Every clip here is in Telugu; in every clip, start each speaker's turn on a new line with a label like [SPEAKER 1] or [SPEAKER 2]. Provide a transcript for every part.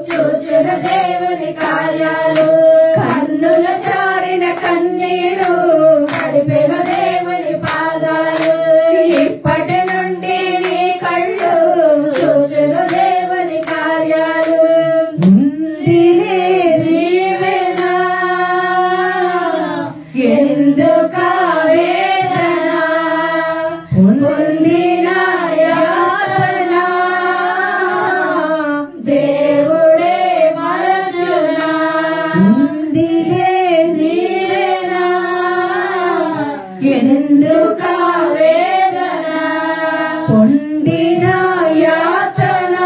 [SPEAKER 1] చూచును దేవుని కార్యాలు. కన్నులు జారిన కన్నీరు తడిపెను దేవుని పాదాలు. ఇప్పటి నుండి నీ కళ్ళు చూచును దేవుని కార్యాలు. ఉందిలే దీవెన ఎందుక వేదన, పొందిన యాతన దేవుడే మరచునా. ఉందిలే దీవెన ఎందుక వేదన, పొందిన యాతన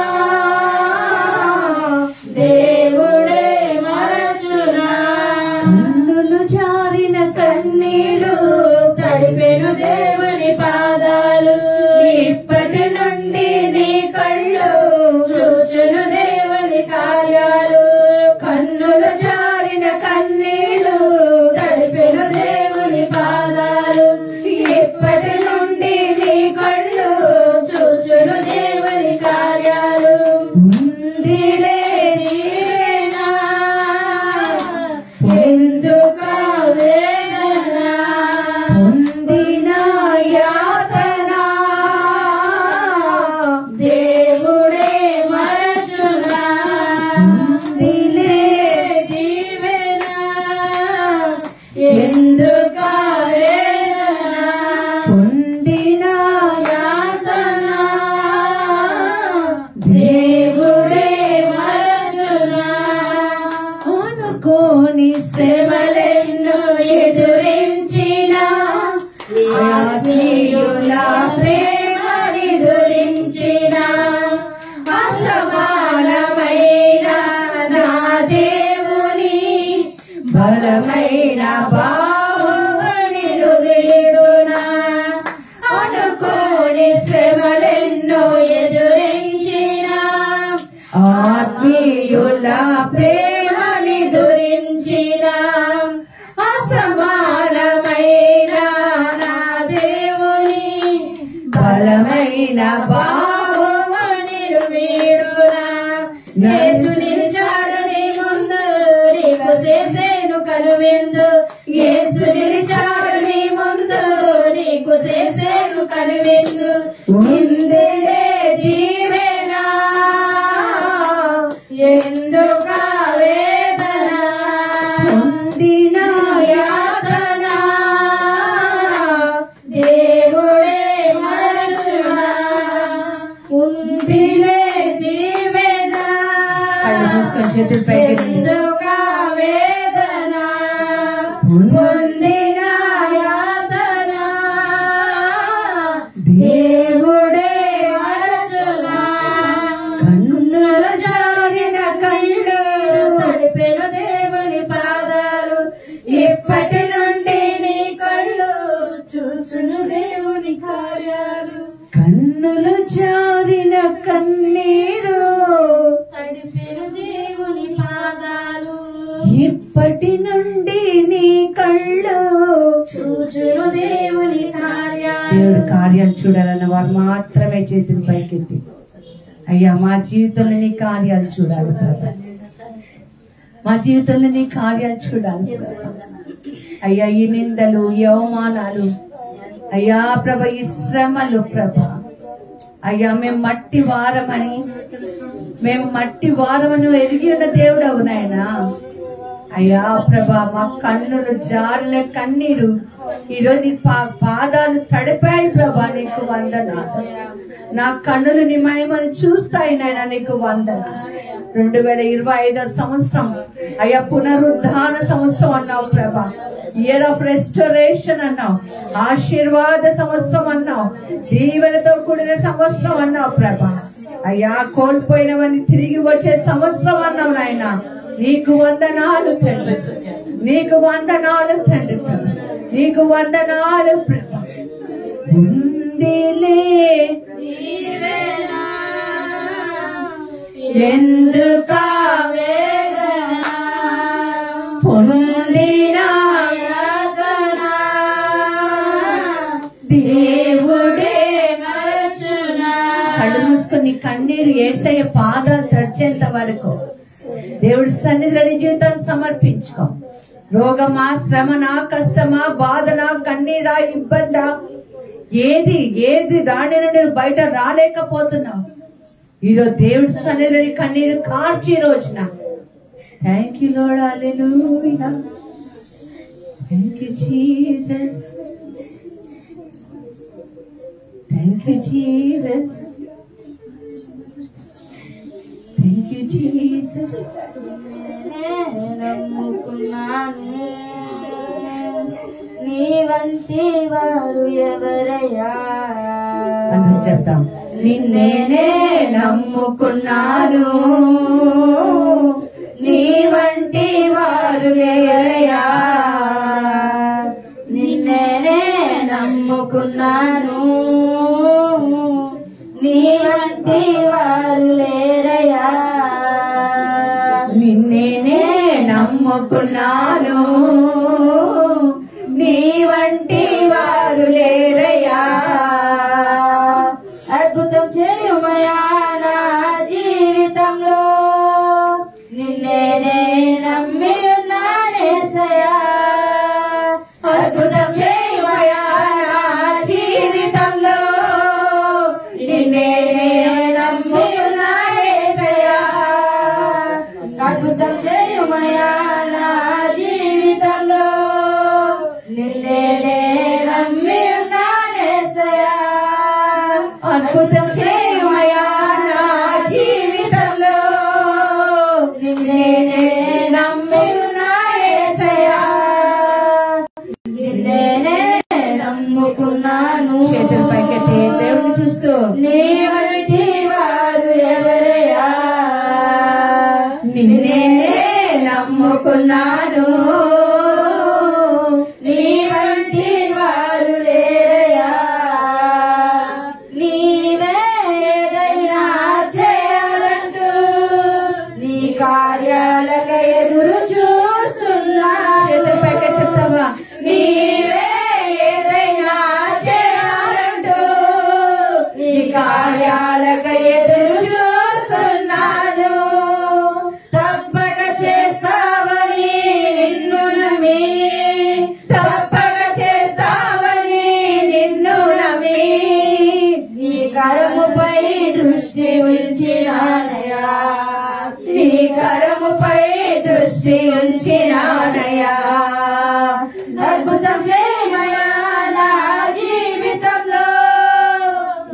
[SPEAKER 1] దేవుడే మరచునా. కన్నులు జారిన కన్నీరు తడిపెను దేవుని పాదాలు. ఇప్పటి నుండి నీ కళ్ళు చూచును దేవుని కార్యాలు. కన్నులు జారిన కన్నీరు తడిపెను దేవుని పాదాలు. ఇప్పటి నుండి నీ కళ్ళు చూచును దేవుని కార్యాలు. ఉందిలే దీవెన ఎందుక వేదన, పొందిన యాతన దేవుడే మరచునా. ఉందిలే దీవెన ఎందుక వేదన, పొందిన యాతన దేవుడే మరచునా. అనుకోని శ్రమలెన్నో ఎదురించిన ఆత్మీయుల ప్రేమని ధరించిన అసమానమైన నా దేవుని బలమైన బాహువుని వీడునా. అనుకోని శ్రమలెన్నో ఎదురించిన ఆత్మీయుల ప్రేమని ధరించిన అసమానమైన నా దేవుని బలమైన బాహువుని వీడునా. యేసు నిలిచాడు నీ ముందు, నీకు చేసేను కనువిందు. యేసు నిలిచాడు నీ ముందు, నీకు చేసేను కనువిందు. ఉందిలే దీవెన ఎందుక వేదన, పొందిన యాతన దేవుడే మరచునా. ఉందిలే దీవెన ఎందుక వేదన, పొందిన యాతన దేవుడే మరచునా. కన్నుల జారిన కళ్ళు తడిపెను దేవుని పాదాలు. ఇప్పటి నుండి నీ కళ్ళు చూసును దేవుని కార్యాలు. కన్నులు జారిన కన్నీరు తడిపెను దేవుని పాదాలు. ఇప్పటి నుండి నీ కళ్ళు చూచును దేవుని కార్యాలు. దేవుడి కార్యాలు చూడాలన్న వారు మాత్రమే చేసిన పైకెత్తి, అయ్యా మా జీవితంలో నీ కార్యాలు చూడాలి ప్రభా, మా జీవితంలో నీ కార్యాలు చూడాలి అయ్యా. ఈ నిందలు, ఈ అవమానాలు అయ్యా ప్రభా, ఈ శ్రమలు ప్రభా అయ్యా, మేము మట్టి వారమని ఎరిగి ఉన్న దేవుడు అవునాయనా. అయ్యా ప్రభా, మా కన్నులు జారిన కన్నీరు ఈరోజు నీ పాదాలు తడిపాయి ప్రభా, నీకు వందనాలు. నా కన్నులు నీ మహిమను చూస్తాయి నాయన, నీకు వందనాలు. 2025 సంవత్సరం అయ్యా పునరుద్ధాన సంవత్సరం అన్నావు ప్రభా, ఇయర్ ఆఫ్ రెస్టోరేషన్ అన్నావు, ఆశీర్వాద సంవత్సరం అన్నావు, దీవెనతో కూడిన సంవత్సరం అన్నావు ప్రభా. అయ్యా కోల్పోయినవన్నీ తిరిగి వచ్చే సంవత్సరం అన్నావు నాయన. నీకు వందనాలు తండ్రి, నీకు వందనాలు తండ్రి, నీకు వందనాలు ప్రభా. ఉందిలే దీవెన ఎందుక వేదన, పొందిన యాతన దేవుడే మరచునా. కళ్ళు మూసుకొని కన్నీరు యేసయ్య పాదాలు తడిచేంత వరకు దేవుడి సన్నిధిలో జీవితాన్ని సమర్పించుకో. రోగమా, శ్రమనా, కష్టమా, బాధనా, కన్నీరా, ఇబ్బందా, ఏది దాని నుండి బయట రాలేకపోతున్నావు. ఈరోజు దేవుడి సన్నిధిలో కన్నీరు కార్చి రోజున thank you lord, hallelujah, thank you Jesus, thank you Jesus, thank you Jesus.
[SPEAKER 2] నమ్ముకున్నాను నీ వంటి వారు ఎవరయ్యా,
[SPEAKER 1] అందరం చెప్తాం. నిన్నే నమ్ముకున్నాను నీ వంటి వారు ఎవరయ్యా,
[SPEAKER 2] నిన్నే నమ్ముకున్నాను నీ వంటి వారు లేరయ్యా,
[SPEAKER 1] నిన్నే నమ్ముకున్నాను నీ వంటి వారు లేరయ్యా.
[SPEAKER 2] అద్భుతం చేయుమయా నా జీవితంలో, నిన్నే నమ్మి ఉన్నానేసయ్యా.
[SPEAKER 1] అద్భుతం చేయుమయా నా జీవితంలో, నిన్నే నమ్మి ఉన్నానేసయ్యా.
[SPEAKER 2] అద్భుతం చేయుమయా నా జీవితంలో, నిన్నే నమ్మి ఉన్నానేసయ్యా.
[SPEAKER 1] అద్భుతం చేయుమయా నా జీవితంలో, నిన్నే నమ్మి ఉన్నానేసయ్యా.
[SPEAKER 2] నిన్నే నమ్ముకున్నాను.
[SPEAKER 1] చేతులు పైకెత్తి దేవుని చూస్తూ
[SPEAKER 2] నీ వంటి వారు ఎవరయ్యా,
[SPEAKER 1] నిన్నే నమ్ముకున్నాను
[SPEAKER 2] నీ వంటి వారు లేరయ్యా. నీవే ఏదైనా చేయాలంటూ నీ కార్యాలకు ఎదురు చూస్తున్నా.
[SPEAKER 1] చేతులు పైకెత్తి చెప్తావా? నీవే ఏదైనా చేయాలంటూ నీ కార్యాలకు ఎదురు చూస్తున్నాను.
[SPEAKER 2] తప్పక చేస్తావని నిన్ను నమ్మి,
[SPEAKER 1] తప్పక చేస్తావని నిన్ను నమ్మి,
[SPEAKER 2] నీ కరముపై దృష్టి ఉంచినానయ్యా.
[SPEAKER 1] నీ కరముపై దృష్టి ఉంచినానయ్యా.
[SPEAKER 2] అద్భుతం చేయమయా నా జీవితంలో,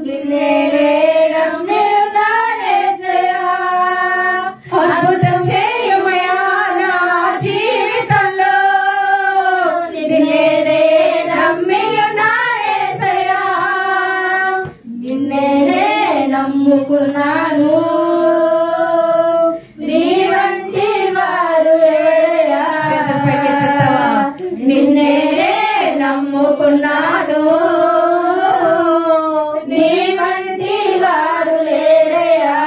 [SPEAKER 2] నిన్నే నమ్మి ఉన్నానేసయ్యా.
[SPEAKER 1] అద్భుతం చేయుమయా నా జీవితంలో, నిన్నే నమ్మి ఉన్నానేసయ్యా.
[SPEAKER 2] నిన్నే నమ్ముకున్నాను నీ వంటి వారు ఎవరయ్యా.
[SPEAKER 1] చేతులపైకి చెప్తావా? నిన్నే నమ్ముకున్నాను
[SPEAKER 2] నీ వంటి వారు లేరయ్యా.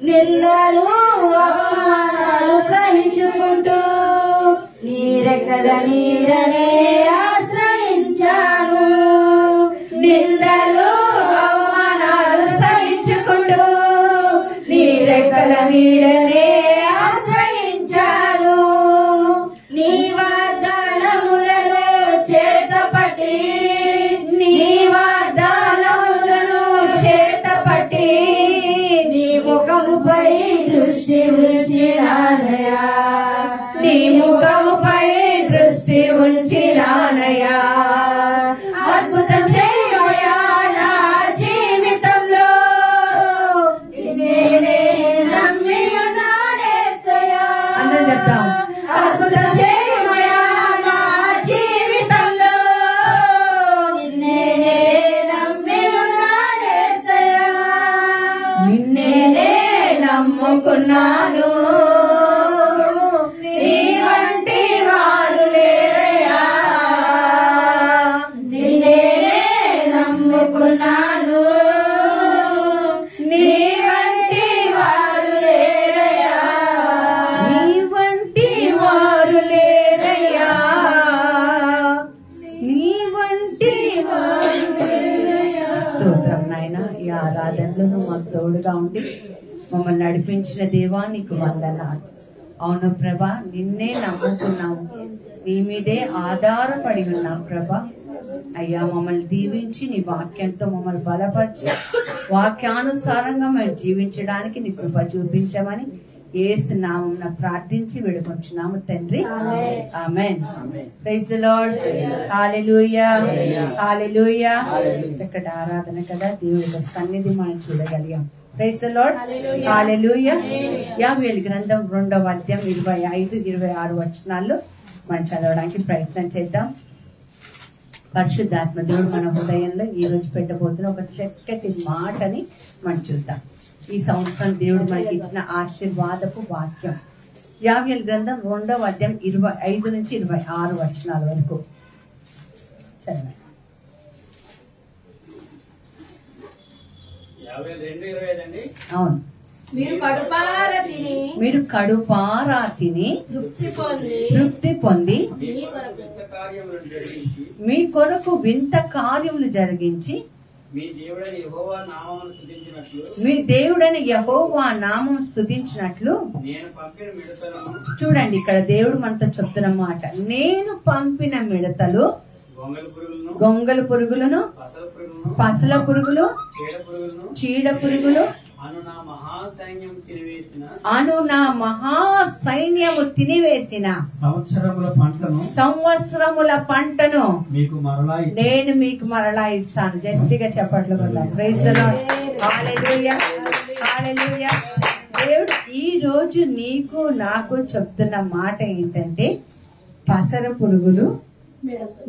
[SPEAKER 2] నిందలు అవమానాలు సహించుకుంటూ నీ రెక్కల నీడనే ఆశ్రయించాను.
[SPEAKER 1] నిందలు అవమానాలు సహించుకుంటూ నీ రెక్కల నీడనే ఆశ్రయించాను.
[SPEAKER 2] నీ వాగ్దానములను చేతపట్టి,
[SPEAKER 1] నీ వాగ్దానములను చేతపట్టి,
[SPEAKER 2] నీ ముఖముపై దృష్టి ఉంచినానయ్యా.
[SPEAKER 1] నీ ముఖముపై దృష్టి ఉంచినానయ్యా. అద్భుతం చేయమయా నా జీవితంలో,
[SPEAKER 2] నిన్నే నమ్మి ఉన్నానేసయ్యా.
[SPEAKER 1] అందరం చెప్తాం. అద్భుతం చేయమయా నా జీవితంలో,
[SPEAKER 2] నిన్నే నమ్మి ఉన్నానేసయ్యా.
[SPEAKER 1] నిన్నే నమ్ముకున్నాను నీ వంటి వారు లేరయ్యా.
[SPEAKER 2] నిన్నే నమ్ముకున్నాను
[SPEAKER 1] నీ వంటి వారు లేరయ్యా. నీ వంటి వారు లేరయ్యా. నీ వంటి వారు లేరయ్యా. స్తోత్రం నాయన. ఈ ఆరాధనలో నువ్వు మాకు తోడుగా ఉండి మమ్మల్ని నడిపించిన దేవా నీకు వందనాలు. అవును ప్రభా, నిన్నే నమ్ముకున్నాము, నీ మీదే ఆధారపడి ఉన్నాం ప్రభా. అయ్యా మమ్మల్ని దీవించి నీ వాక్యంతో మమ్మల్ని బలపరిచి వాక్యానుసారంగా మేము జీవించడానికి నీ కృప చూపించమని యేసు నామమున ప్రార్థించి వేడుకొంచున్నాము తండ్రి. Amen. Praise the lord. Hallelujah, hallelujah. చక్కటి ఆరాధన కదా, దేవుడి యొక్క సన్నిధి మనం చూడగలిగాం. Praise the lord. హల్లెలూయా. యావేలు గ్రంథం 2వ అధ్యాయం 25, 26 వచనాల్లో మనం చదవడానికి ప్రయత్నం చేద్దాం. పరిశుద్ధాత్మ దేవుడు మన హృదయంలో ఈ రోజు పెట్టబోతున్న ఒక చక్కటి మాటని మనం చూద్దాం. ఈ సంవత్సరం దేవుడు మనకి ఇచ్చిన ఆశీర్వాదపు వాక్యం యావేలు గ్రంథం 2వ అధ్యాయం 25 నుంచి 26 వచనాల వరకు చదవండి. అవును.
[SPEAKER 2] మీరు
[SPEAKER 1] కడుపారా తిని తృప్తి పొంది మీ కొరకు వింత కార్యములు జరిగించి మీ దేవుడని యెహోవా నామం స్తుతించినట్లు చూడండి, ఇక్కడ దేవుడు మనతో చెప్తున్న మాట, నేను పంపిన మిడతలు, గొంగళ పురుగులను, పసల పురుగులు, చీడ పురుగులు అను నా మహాసైన్యము తినివేసిన సంవత్సరముల పంటను నేను మీకు మరలా ఇస్తాను. గట్టిగా చెప్పట్లు కొడదాం. Praise the lord. Hallelujah, hallelujah. దేవుడు ఈ రోజు నీకు నాకు చెప్తున్న మాట ఏంటంటే, పసర పురుగులు,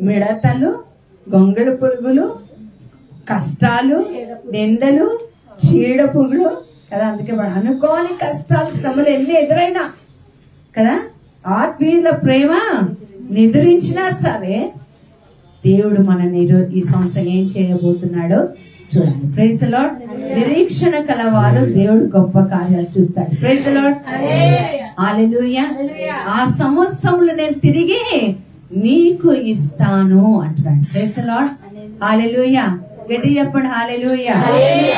[SPEAKER 1] మిడతలు, గొంగళ పురుగులు, కష్టాలు, నిందలు, చీడ పురుగులు కదా. అందుకే మనం అనుకోని కష్టాలు, శ్రమలు ఎన్ని ఎదురైనా కదా, ఆత్మీయుల ప్రేమ నిద్రించినా సరే దేవుడు మనని ఈ సంవత్సరం ఏం చేయబోతున్నాడో చూడండి. Praise the lord. నిరీక్షణ కలవారు దేవుడు గొప్ప కార్యాలు చూస్తాడు. Praise the lord. హల్లెలూయా. ఆ సంవత్సరంలో నేను తిరిగి నీకు ఇస్తాను అంటున్నాడు. Praise the lord. హల్లెలూయా. గట్టి చెప్పండి. హల్లెలూయా,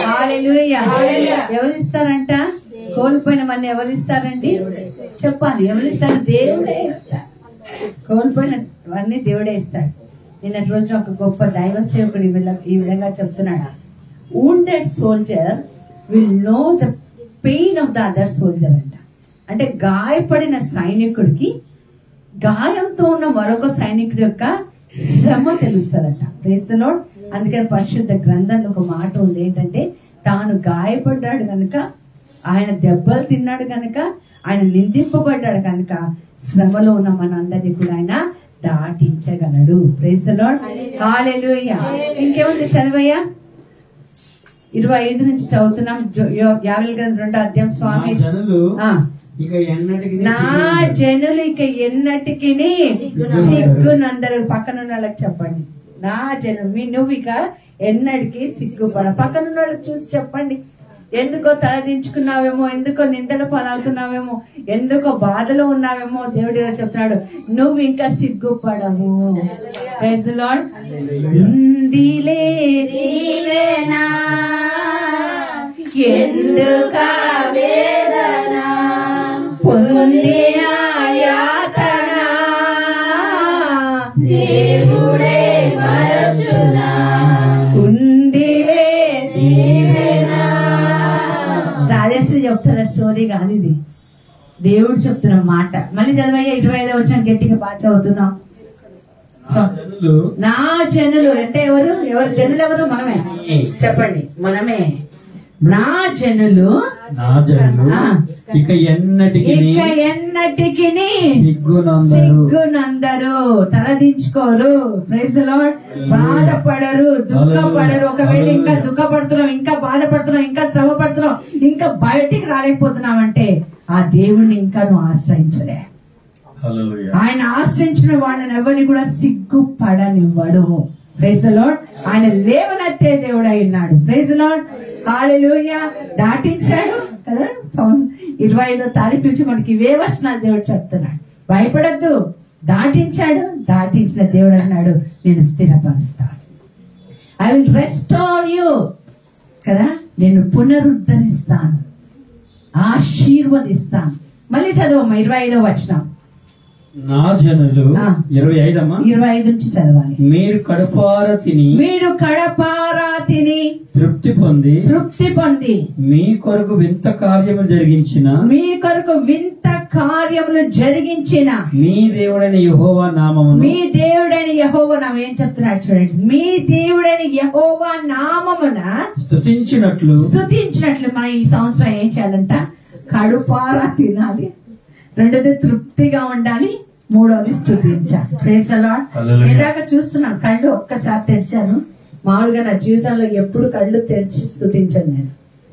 [SPEAKER 1] హల్లెలూయా. ఎవరు ఇస్తారంట? కోల్పోయినవన్నీ ఎవరు ఇస్తారండి? చెప్పాలి. ఎవరు ఇస్తారు? దేవుడే ఇస్తాడు. కోల్పోయినవన్నీ దేవుడే ఇస్తాడు. నిన్నటి రోజున ఒక గొప్ప దైవ సేవకుడు ఈ విధంగా చెప్తున్నాడు, wounded soldier will know the pain of the other soldier అంట. అంటే గాయపడిన సైనికుడికి గాయంతో ఉన్న మరొక సైనికుడి యొక్క శ్రమ తెలుస్తుందట. Praise the lord. అందుకని పరిశుద్ధ గ్రంథంలో ఒక మాట ఉంది ఏంటంటే, తాను గాయపడ్డాడు కనుక, ఆయన దెబ్బలు తిన్నాడు కనుక, ఆయన నిందింపబడ్డాడు కనుక శ్రమలో ఉన్న మనందరినీ కూడా ఆయన దాటించగలడు. Praise the lord. హల్లెలూయా. ఇంకేముంది చదవయ్యా. 25 నుంచి చదువుతున్నాం. యావేలు గ్రంథం 2వ అధ్యాయం. స్వామి, నా జనులు ఇక ఎన్నటికి సిగ్గునందరు. పక్కనున్న వాళ్ళకి చెప్పండి, నా జనులు, నువ్వు ఇక ఎన్నటికి సిగ్గుపడ. పక్కనున్న వాళ్ళకి చూసి చెప్పండి, ఎందుకో తలదించుకున్నావేమో, ఎందుకో నిందల పాలవుతున్నావేమో, ఎందుకో బాధలో ఉన్నావేమో, దేవుడు చెప్తున్నాడు, నువ్వు ఇంకా సిగ్గుపడవు. Praise the lord. ఉందిలే దీవెనా ఎందుక వేదన పొందిన యాతన దేవుడే మరచునా. ఉందిలే దీవెనా. రాజేశ్వరి చెప్తున్న స్టోరీ కాదు ఇది, దేవుడు చెప్తున్న మాట. మళ్ళీ చదవయ్యా. 25 వచ్చిన గట్టిగా బాగా చదువుతున్నాం. నా జనులు అంటే ఎవరు? ఎవరు జనులు? ఎవరు? మనమే. చెప్పండి, మనమే. నా జనులు ఇక ఎన్నటికి సిగ్గునందరు, తలదించుకోరు. Praise the lord. బాధపడరు, దుఃఖపడరు. ఒకవేళ ఇంకా దుఃఖపడుతున్నాం, ఇంకా బాధపడుతున్నాం, ఇంకా శ్రమ పడుతున్నాం, ఇంకా బయటికి రాలేకపోతున్నామంటే ఆ దేవుణ్ణి ఇంకా నువ్వు ఆశ్రయించలే. ఆయన ఆశ్రయించిన వాళ్ళని ఎవరిని కూడా సిగ్గుపడనివ్వడు. Praise the lord. ఆయన లేవనెత్తే దేవుడు అయినాడు. Praise the lord. హల్లెలూయా. దాటించాడు కదా. 25వ తారీఖు నుంచి మనకి ఇవే వచనాలు దేవుడు చెప్తున్నాడు. భయపడద్దు. దాటించాడు. దాటించిన దేవుడు అన్నాడు, నేను స్థిరపరుస్తాను. ఐ విల్ రెస్టోర్ యూ కదా, నేను పునరుద్ధరిస్తాను. ఆశీర్వదిస్తాను. మళ్ళీ చదవమ్మా 25వ వచనం.
[SPEAKER 3] నా జనులు 25
[SPEAKER 1] 25 నుంచి చదవాలి.
[SPEAKER 3] మీరు కడుపారా తిని తృప్తి పొంది మీ కొరకు వింత కార్యములు జరిగించిన మీ దేవుడైన యెహోవా నామమును
[SPEAKER 1] ఏం చెప్తున్నాడు చూడండి. మీ దేవుడైన యెహోవా నామమున
[SPEAKER 3] స్తుతించినట్లు
[SPEAKER 1] మనం ఈ సంవత్సరం ఏం చేయాలంట? కడుపారా తినాలి, రెండోది తృప్తిగా ఉండాలి, మూడోది స్తుతించాలి. Praise the lord. ఇందాక చూస్తున్నాను, కళ్ళు ఒక్కసారి తెరిచాను. మామూలుగా నా జీవితంలో ఎప్పుడు కళ్ళు తెరిచి స్తుతించాను నేను.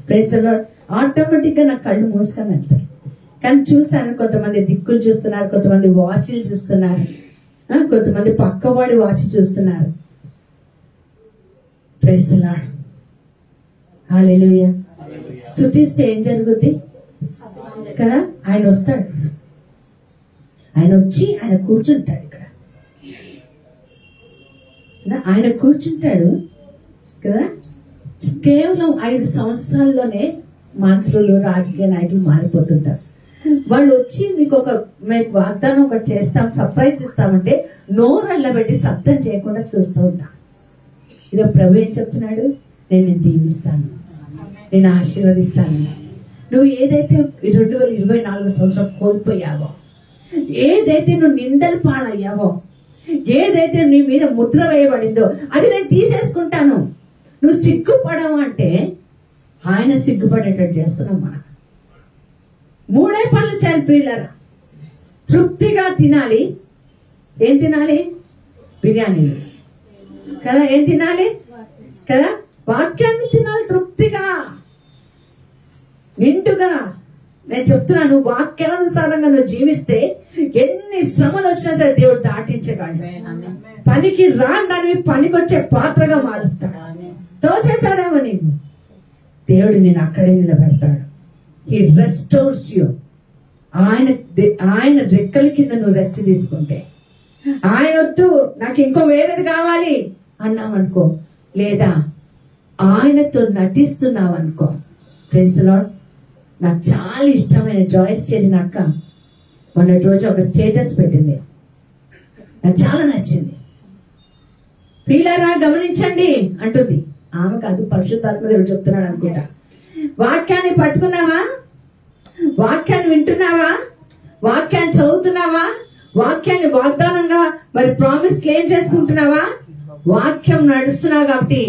[SPEAKER 1] Praise the lord. ఆటోమేటిక్ గా నా కళ్ళు మూసుకొని వెళ్తాయి. కానీ చూసాను, కొంతమంది దిక్కులు చూస్తున్నారు, కొంతమంది వాచ్లు చూస్తున్నారు, కొంతమంది పక్కవాడి వాచ్ చూస్తున్నారు. Praise the lord. హల్లెలూయా. స్తుతిస్తే ఏం జరుగుద్ది కదా? ఆయన వస్తాడు, ఆయన వచ్చి ఆయన కూర్చుంటాడు ఇక్కడ, ఆయన కూర్చుంటాడు కదా. కేవలం 5 సంవత్సరాల్లోనే మంత్రులు, రాజకీయ నాయకులు మారిపోతుంటారు. వాళ్ళు వచ్చి మీకు మేము వాగ్దానం ఒకటి చేస్తాం, సర్ప్రైజ్ ఇస్తామంటే నోరల్లబెట్టి శబ్దం చేయకుండా చూస్తూ ఉంటాం. ఇదో ప్రభు ఏం చెప్తున్నాడు? నేను దీవిస్తాను, నేను ఆశీర్వదిస్తాను. నువ్వు ఏదైతే 2024 సంవత్సరం కోల్పోయావో, ఏదైతే నువ్వు నిందలు పాలయ్యావో, ఏదైతే నీ మీద ముద్ర వేయబడిందో అది నేను తీసేసుకుంటాను. నువ్వు సిగ్గుపడవు అంటే ఆయన సిగ్గుపడేటట్టు చేస్తున్నాం. మనం 3 పనులు చేయాలి ప్రియులారా. తృప్తిగా తినాలి. ఏం తినాలి? బిర్యానీలు కదా. ఏం తినాలి కదా? వాక్యాన్ని తినాలి తృప్తిగా, నిండుగా. నేను చెప్తున్నాను, వాక్యానుసారంగా నువ్వు జీవిస్తే ఎన్ని శ్రమలు వచ్చినా సరే దేవుడు దాటించగలడు. పనికి రాని దానివి పనికొచ్చే పాత్రగా మారుస్తాడు. తోసేసాడేమో నీవు, దేవుడు నేను అక్కడే నిలబెడతాడు. He restores you. ఆయన రెక్కల కింద నువ్వు రెస్ట్ తీసుకుంటే, ఆయన వద్దు నాకు ఇంకో వేరేది కావాలి అన్నావనుకో, లేదా ఆయనతో నటిస్తున్నావనుకో. Praise the lord. నాకు చాలా ఇష్టమైన జాయిస్ చేరిన అక్క మొన్నటి రోజు ఒక స్టేటస్ పెట్టింది, నాకు చాలా నచ్చింది. ప్రియులారా గమనించండి అంటుంది. ఆమె కాదు, పరిశుద్ధాత్మ దేవుడు చెప్తున్నాడు అనుకుంటా. వాక్యాన్ని పట్టుకున్నావా? వాక్యాన్ని వింటున్నావా? వాక్యాన్ని చదువుతున్నావా? వాక్యాన్ని వాగ్దానంగా మరి ప్రామిస్ క్లెయిమ్ చేస్తుంటున్నావా? వాక్యం నడుస్తున్నావు కాబట్టి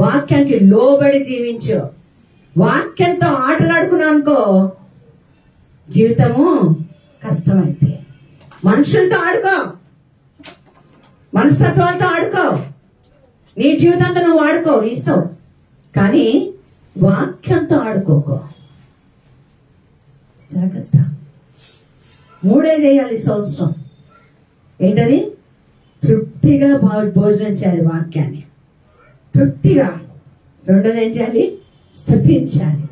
[SPEAKER 1] వాక్యానికి లోబడి జీవించు. వాక్యంతో ఆటలాడుకున్నావు అనుకో, జీవితము కష్టమైతే. మనుషులతో ఆడుకో, మనస్తత్వాలతో ఆడుకో, నీ జీవితంతో నువ్వు ఆడుకో, నీ ఇష్టం. కానీ వాక్యంతో ఆడుకోకో. జాగ్రత్త. 3 చేయాలి ఈ సంవత్సరం. ఏంటది? తృప్తిగా భోజనం చేయాలి వాక్యాన్ని, తృప్తిగా. రెండోది ఏం చేయాలి? స్తుతించాలి.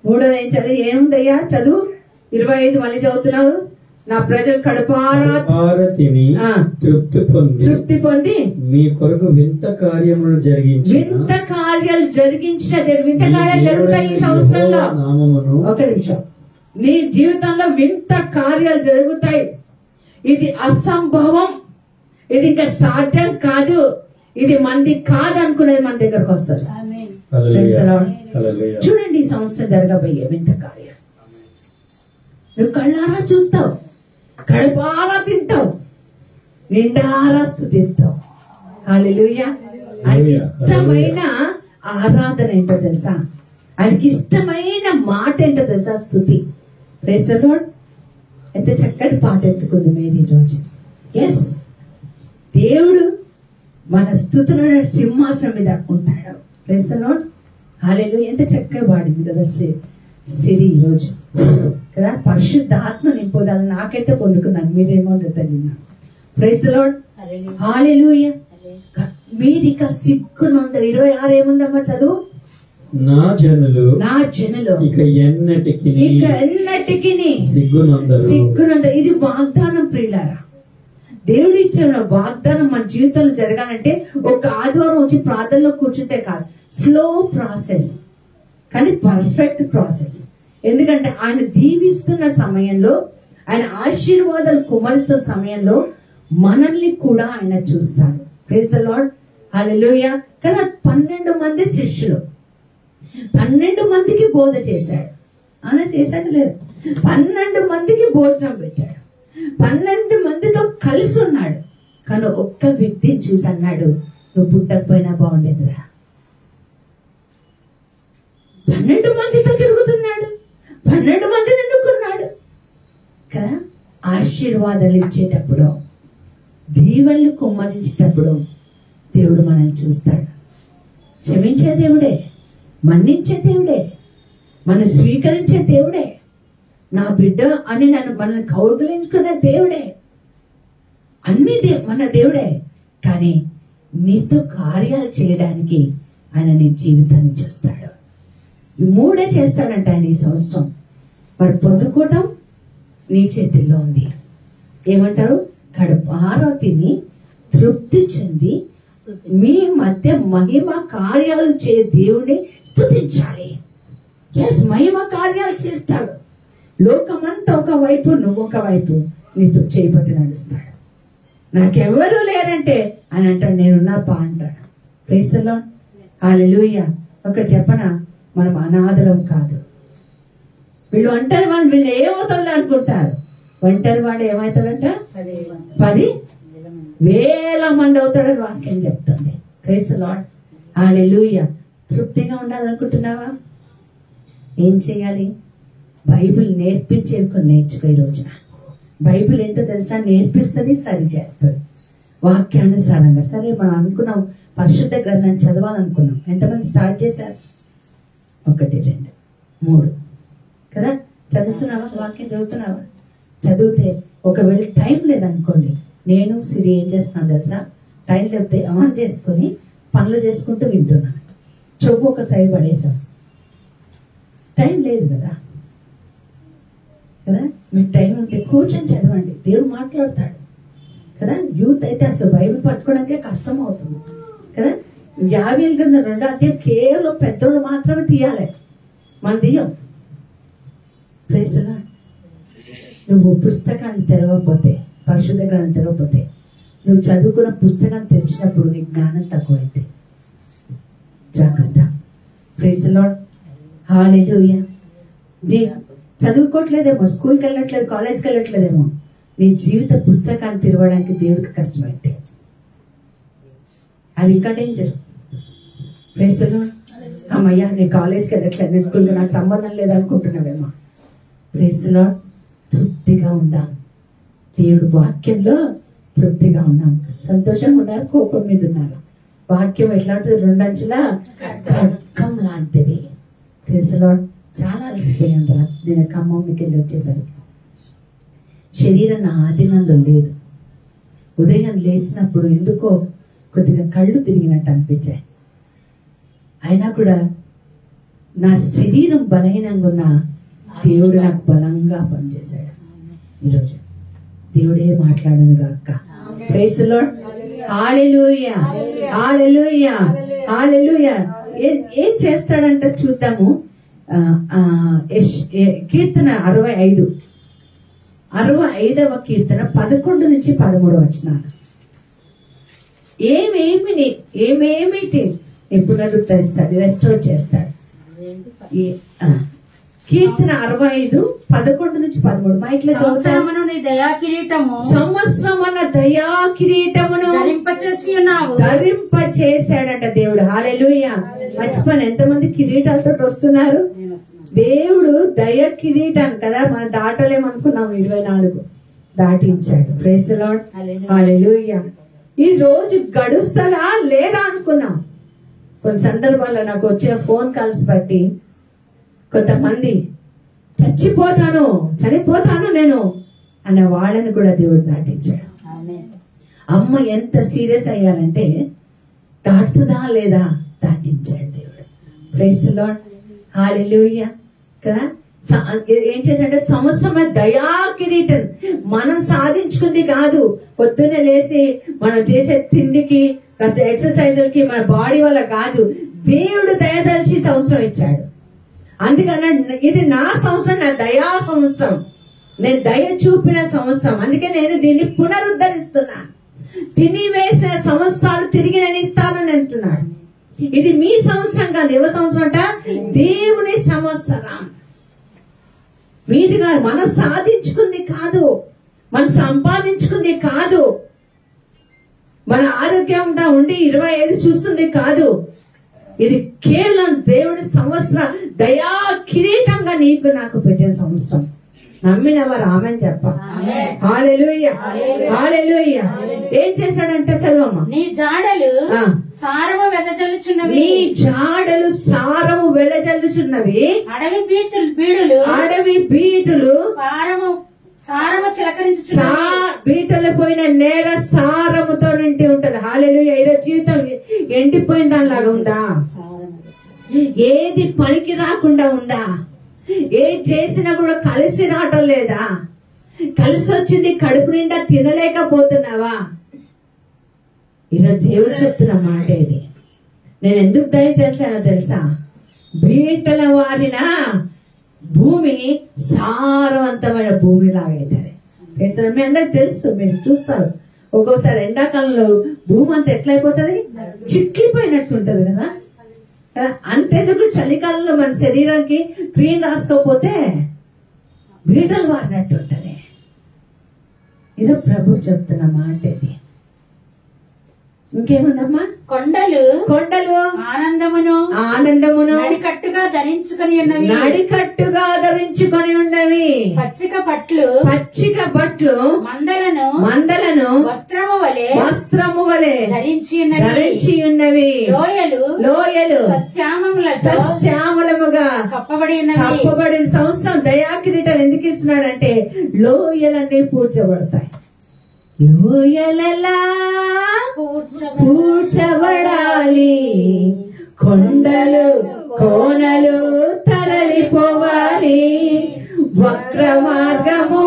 [SPEAKER 1] మూడోది ఏం చేయాలి? ఏముందయ్యా చదువు 25 మళ్ళీ చదువుతున్నావు. నా ప్రజలు కడుపారా తిని తృప్తి పొంది మీ కొరకు వింత కార్యాలు జరిగించిన వింత కార్యాలు జరుగుతాయి ఈ సంవత్సరంలో. ఒక నిమిషం. నీ జీవితంలో వింత కార్యాలు జరుగుతాయి. ఇది అసంభవం, ఇది ఇంకా సాధ్యం కాదు, ఇది మంది కాదు అనుకునేది మన దగ్గరకు వస్తారు. చూడండి ఈ సంవత్సరం జరగబోయే వింత కార్యాలు నువ్వు కళ్ళారా చూస్తావు, కడుపారా తింటావు, నిండారా స్తుతిస్తావు. హల్లెలూయా. ఆయనకి ఇష్టమైన ఆరాధన ఏంటో తెలుసా? ఆయనకి ఇష్టమైన మాట ఏంటో తెలుసా? స్తుతి. Praise the lord. ఎంత చక్కటి పాట ఎత్తుకుంది మీరు ఈ రోజు. ఎస్, దేవుడు మన స్తుతుల సింహాసనం మీద ఉంటాడు. Praise the lord. హల్లెలూయా. ఎంత చక్కగా పాడింది కదా సిరి ఈ రోజు కదా. పరిశుద్ధ ఆత్మ నింపుదల నాకైతే పొందుకున్నాను, మీరేమో తెలియదు. Praise the lord. హల్లెలూయా. మీరు ఇక సిగ్గునందరు. 26 ఏముందమ్మా చదువు?
[SPEAKER 3] నా జనులు
[SPEAKER 1] ఇక ఎన్నటికి సిగ్గునందరు. ఇది వాగ్దానం ప్రియులారా. దేవుడు ఇచ్చిన వాగ్దానం మన జీవితంలో జరగాలంటే ఒక ఆదివారం వచ్చి ప్రార్థనలో కూర్చుంటే కాదు, స్లో ప్రాసెస్ కానీ పర్ఫెక్ట్ ప్రాసెస్. ఎందుకంటే ఆయన దీవిస్తున్న సమయంలో, ఆయన ఆశీర్వాదాలు కుమరిస్తున్న సమయంలో మనల్ని కూడా ఆయన చూస్తారు. ప్రైజ్ ద లార్డ్, హల్లెలూయా. కదా 12 మంది శిష్యులు, 12 మందికి బోధ చేశాడు. అలా చేశాడు లేదు, 12 మందికి భోజనం పెట్టాడు, 12 మందితో కలిసి ఉన్నాడు. కానీ ఒక్క వ్యక్తిని చూసి అన్నాడు, నువ్వు పుట్టకపోయినా బాగుండేదిరా. 12 మందితో తిరుగుతున్నాడు, 12 మందిని ఎన్నుకున్నాడు కదా. ఆశీర్వాదాలు ఇచ్చేటప్పుడు, దీవెనలు కుమ్మరించేటప్పుడు దేవుడు మనల్ని చూస్తాడు. క్షమించే దేవుడే, మన్నించే దేవుడే, మనం స్వీకరించే దేవుడే, నా బిడ్డ అని మనల్ని కౌగులించుకునే దేవుడే, అన్ని మన దేవుడే. కానీ నీతో కార్యాలు చేయడానికి ఆయన నీ జీవితాన్ని చూస్తాడు. ఈ 3 చేస్తాడంట ఆయన ఈ సంవత్సరం. మరి పొందుకోవటం నీ చేతిలో ఉంది. ఏమంటారు? కడుపారా తిని తృప్తి చెంది మీ మధ్య మహిమ కార్యాలు చే దేవుడిని స్తుతించాలి. ఎస్, మహిమ కార్యాలు చేస్తాడు. లోకమంతా ఒకవైపు, నువ్వు ఒకవైపు నీతో చేపట్టి నడుస్తాడు. నాకెవరూ లేరంటే అని అంటాడు, నేనున్నా పా అంటాడు. ప్రైజ్ ది లార్డ్, హల్లెలూయా. ఒక చెప్పన, మనం అనాథరం కాదు. వీళ్ళు ఒంటరి వాళ్ళు, వీళ్ళు ఏమవుతుంది అనుకుంటారు. ఒంటరి వాడు ఏమవుతాడంట? 10,000 మంది అవుతాడని వాక్యం చెప్తుంది. ప్రైజ్ ది లార్డ్, హల్లెలూయా. తృప్తిగా ఉండాలనుకుంటున్నావా? ఏం చేయాలి? బైబిల్ నేర్పించేవి నేర్చుకో. ఈ రోజున బైబిల్ ఏంటో తెలుసా? నేర్పిస్తుంది, సరి చేస్తుంది వాక్యానుసారంగా. సరే, మనం అనుకున్నాం పరిశుద్ధ గ్రంథాన్ని చదవాలనుకున్నాం. ఎంతమంది స్టార్ట్ చేశారు? 1, 2, 3 కదా. చదువుతున్నావా? వాక్యం చదువుతున్నావా? చదివితే ఒకవేళ టైం లేదనుకోండి, నేను సిరి ఏం చేస్తున్నాను తెలుసా? టైం లేకపోతే ఆన్ చేసుకుని పనులు చేసుకుంటూ వింటున్నాను. చెవు ఒక సైడ్ పడేసాం. టైం లేదు కదా. మీకు టైం ఉంటే కూర్చొని చదవండి, దేవుడు మాట్లాడతాడు కదా. యూత్ అయితే అసలు బైబిల్ పట్టుకోవడానికే కష్టం అవుతుంది కదా. 50 కింద 2 అధ్యాయం కేవలం పెద్దోళ్ళు మాత్రమే తీయాలి, మనం తీయం. Praise the lord. నువ్వు పుస్తకాన్ని తెరవకపోతే, పరిశుద్ధ గ్రంథం తెరవకపోతే, నువ్వు చదువుకున్న పుస్తకాన్ని తెరిచినప్పుడు నీ జ్ఞానం తక్కువైతే జాగ్రత్త. ప్రైజ్ ది లార్డ్, హల్లెలూయా. నీ చదువుకోవట్లేదేమో, స్కూల్కి వెళ్ళట్లేదు, కాలేజ్కి వెళ్ళట్లేదేమో, నీ జీవిత పుస్తకాన్ని తెరవడానికి దేవుడికి కష్టమైతే అది ఇంకా డేంజర్. Praise the lord. అమ్మయ్యా, నేను కాలేజ్కి వెళ్ళట్లేదు, నేను స్కూల్కి, నాకు సంబంధం లేదనుకుంటున్నావేమో. Praise the lord. తృప్తిగా ఉందాం, దేవుడు వాక్యంలో తృప్తిగా ఉన్నాం. సంతోషంగా ఉన్నారు, కోపం మీద ఉన్నారు. వాక్యం ఎట్లాంటిది? 2 అంచుల ఖడ్గం లాంటిది. Praise the lord. చాలా అలసిపోయాను రా, నేను ఖమ్మంకి వెళ్ళి వచ్చేసరికి. శరీరం నా ఆధీనంలో లేదు. ఉదయం లేచినప్పుడు ఎందుకో కొద్దిగా కళ్ళు తిరిగినట్టు అనిపించాయి. అయినా కూడా నా శరీరం బలహీనంగా ఉన్న దేవుడు నాకు బలంగా పనిచేశాడు. ఈరోజు దేవుడే మాట్లాడను గాక. Praise the lord, hallelujah, hallelujah, హల్లెలూయా. ఏం చేస్తాడంటే చూద్దాము. కీర్తన 65వ కీర్తన 11 నుంచి 13 వచనాలు. ఏమేమి పునరుద్ధరిస్తాడు, రెస్టోర్ చేస్తాడు. కీర్తన 65 11 నుంచి 13. మా ఇట్లా
[SPEAKER 2] సంవత్సరమును నీ దయా కిరీటము,
[SPEAKER 1] సంవత్సరమున దయా కిరీటమును ధరింపచేశాడంట దేవుడు. హల్లెలూయా. మర్చిపోయిన ఎంతమంది కిరీటాలతో వస్తున్నారు? దేవుడు దయ కిరీటం కదా. మనం దాటలేమనుకున్నాం, 24 దాటించాడు. ప్రైజ్ ది లార్డ్, హల్లెలూయా. ఈ రోజు గడుస్తదా లేదా అనుకున్నాం. కొన్ని సందర్భాల్లో నాకు వచ్చిన ఫోన్ కాల్స్ బట్టి కొంతమంది చనిపోతాను నేను అన్న వాళ్ళని కూడా దేవుడు దాటించాడు. అమ్మ ఎంత సీరియస్ అయ్యారంటే దాటుతుందా లేదా దాటించాడు దేవుడు. ప్రైజ్ ది లార్డ్, హల్లెలూయా కదా. ఏం చేశాడంటే సంవత్సరం దయా కిరీటం. మనం సాధించుకుంది కాదు, పొద్దున్నే లేసి మనం చేసే తిండికి, ఎక్సర్సైజులకి, మన బాడీ వల్ల కాదు. దేవుడు దయదలిచి సంవత్సరం ఇచ్చాడు. అందుకన్నా ఇది నా సంవత్సరం, నా దయా సంవత్సరం, నేను దయ చూపిన సంవత్సరం. అందుకే నేను దీన్ని పునరుద్ధరిస్తున్నాను. తినివేసిన సంవత్సరాలు తిరిగి నేను ఇస్తానని అంటున్నాడు. ఇది మీ సంవత్సరం కాదు. ఎవరి సంవత్సరం అంట? దేవుని సంవత్సరం. మీది కాదు, మనం సాధించుకుంది కాదు, మనం సంపాదించుకుంది కాదు, మన ఆరోగ్యంగా ఉండి 25 చూస్తుంది కాదు. ఇది కేవలం దేవుడి సంవత్సరం, దయా కిరీటంగా నీకు నాకు పెట్టిన సంవత్సరం. నమ్మిన వారు ఆమెను చెప్పాలి. హల్లెలూయా, హల్లెలూయా. ఏం చేశాడంటే చదవమ్మా.
[SPEAKER 2] నీ జాడలు సారము వెదజల్లుచున్నవి,
[SPEAKER 1] నీ జాడలు సారము వెదజల్లుచున్నవి,
[SPEAKER 2] అడవి బీడులు సారము చిలకరించుచున్నవి.
[SPEAKER 1] బీటలు పోయిన నేల సారముతో నిండి ఉంటది. హల్లెలూయా. ఈరోజు జీవితం ఎండిపోయిన దానిలాగా ఉందా? ఏది పనికి రాకుండా ఉందా? ఏది చేసినా కూడా కలిసి రావటం లేదా? కలిసి వచ్చింది కడుపు నిండా తినలేకపోతున్నావా? ఈరోజు దేవుడు చెప్తున్న మాట ఇది. నేను ఎందుకు దయ తెలిసానో తెలుసా? బీటల వారిన భూమి సారవంతమైన భూమి లాగైతుంది. మీ అందరికి తెలుసు, మీరు చూస్తారు. ఒక్కొక్కసారి ఎండాకాలంలో భూమి అంతా ఎట్లయిపోతుంది? చిట్లిపోయినట్టు ఉంటది కదా. అంతెందుకు చలికాలంలో మన శరీరానికి క్రీమ్ రాసుకోకపోతే బీటలు వారినట్టు ఉంటది. ఇది ప్రభు చెప్తున్న మాట ఇది. ఇంకేముందమ్మా?
[SPEAKER 2] కొండలు ఆనందమును నడికట్టుగా ధరించుకొని ఉన్నవి. పచ్చిక బట్లు మందలను వస్త్రము వలె ధరించి ఉన్నవి. లోయలు సస్యామలముగా కప్పబడిన సంవత్సరం. దయా కిరీటాలు ఎందుకు ఇస్తున్నాడంటే లోయలన్నీ పూడ్చబడతాయి. లోయలలా పూడ్చబడాలి, కొండలు కోనలు తరలిపోవాలి, వక్ర మార్గము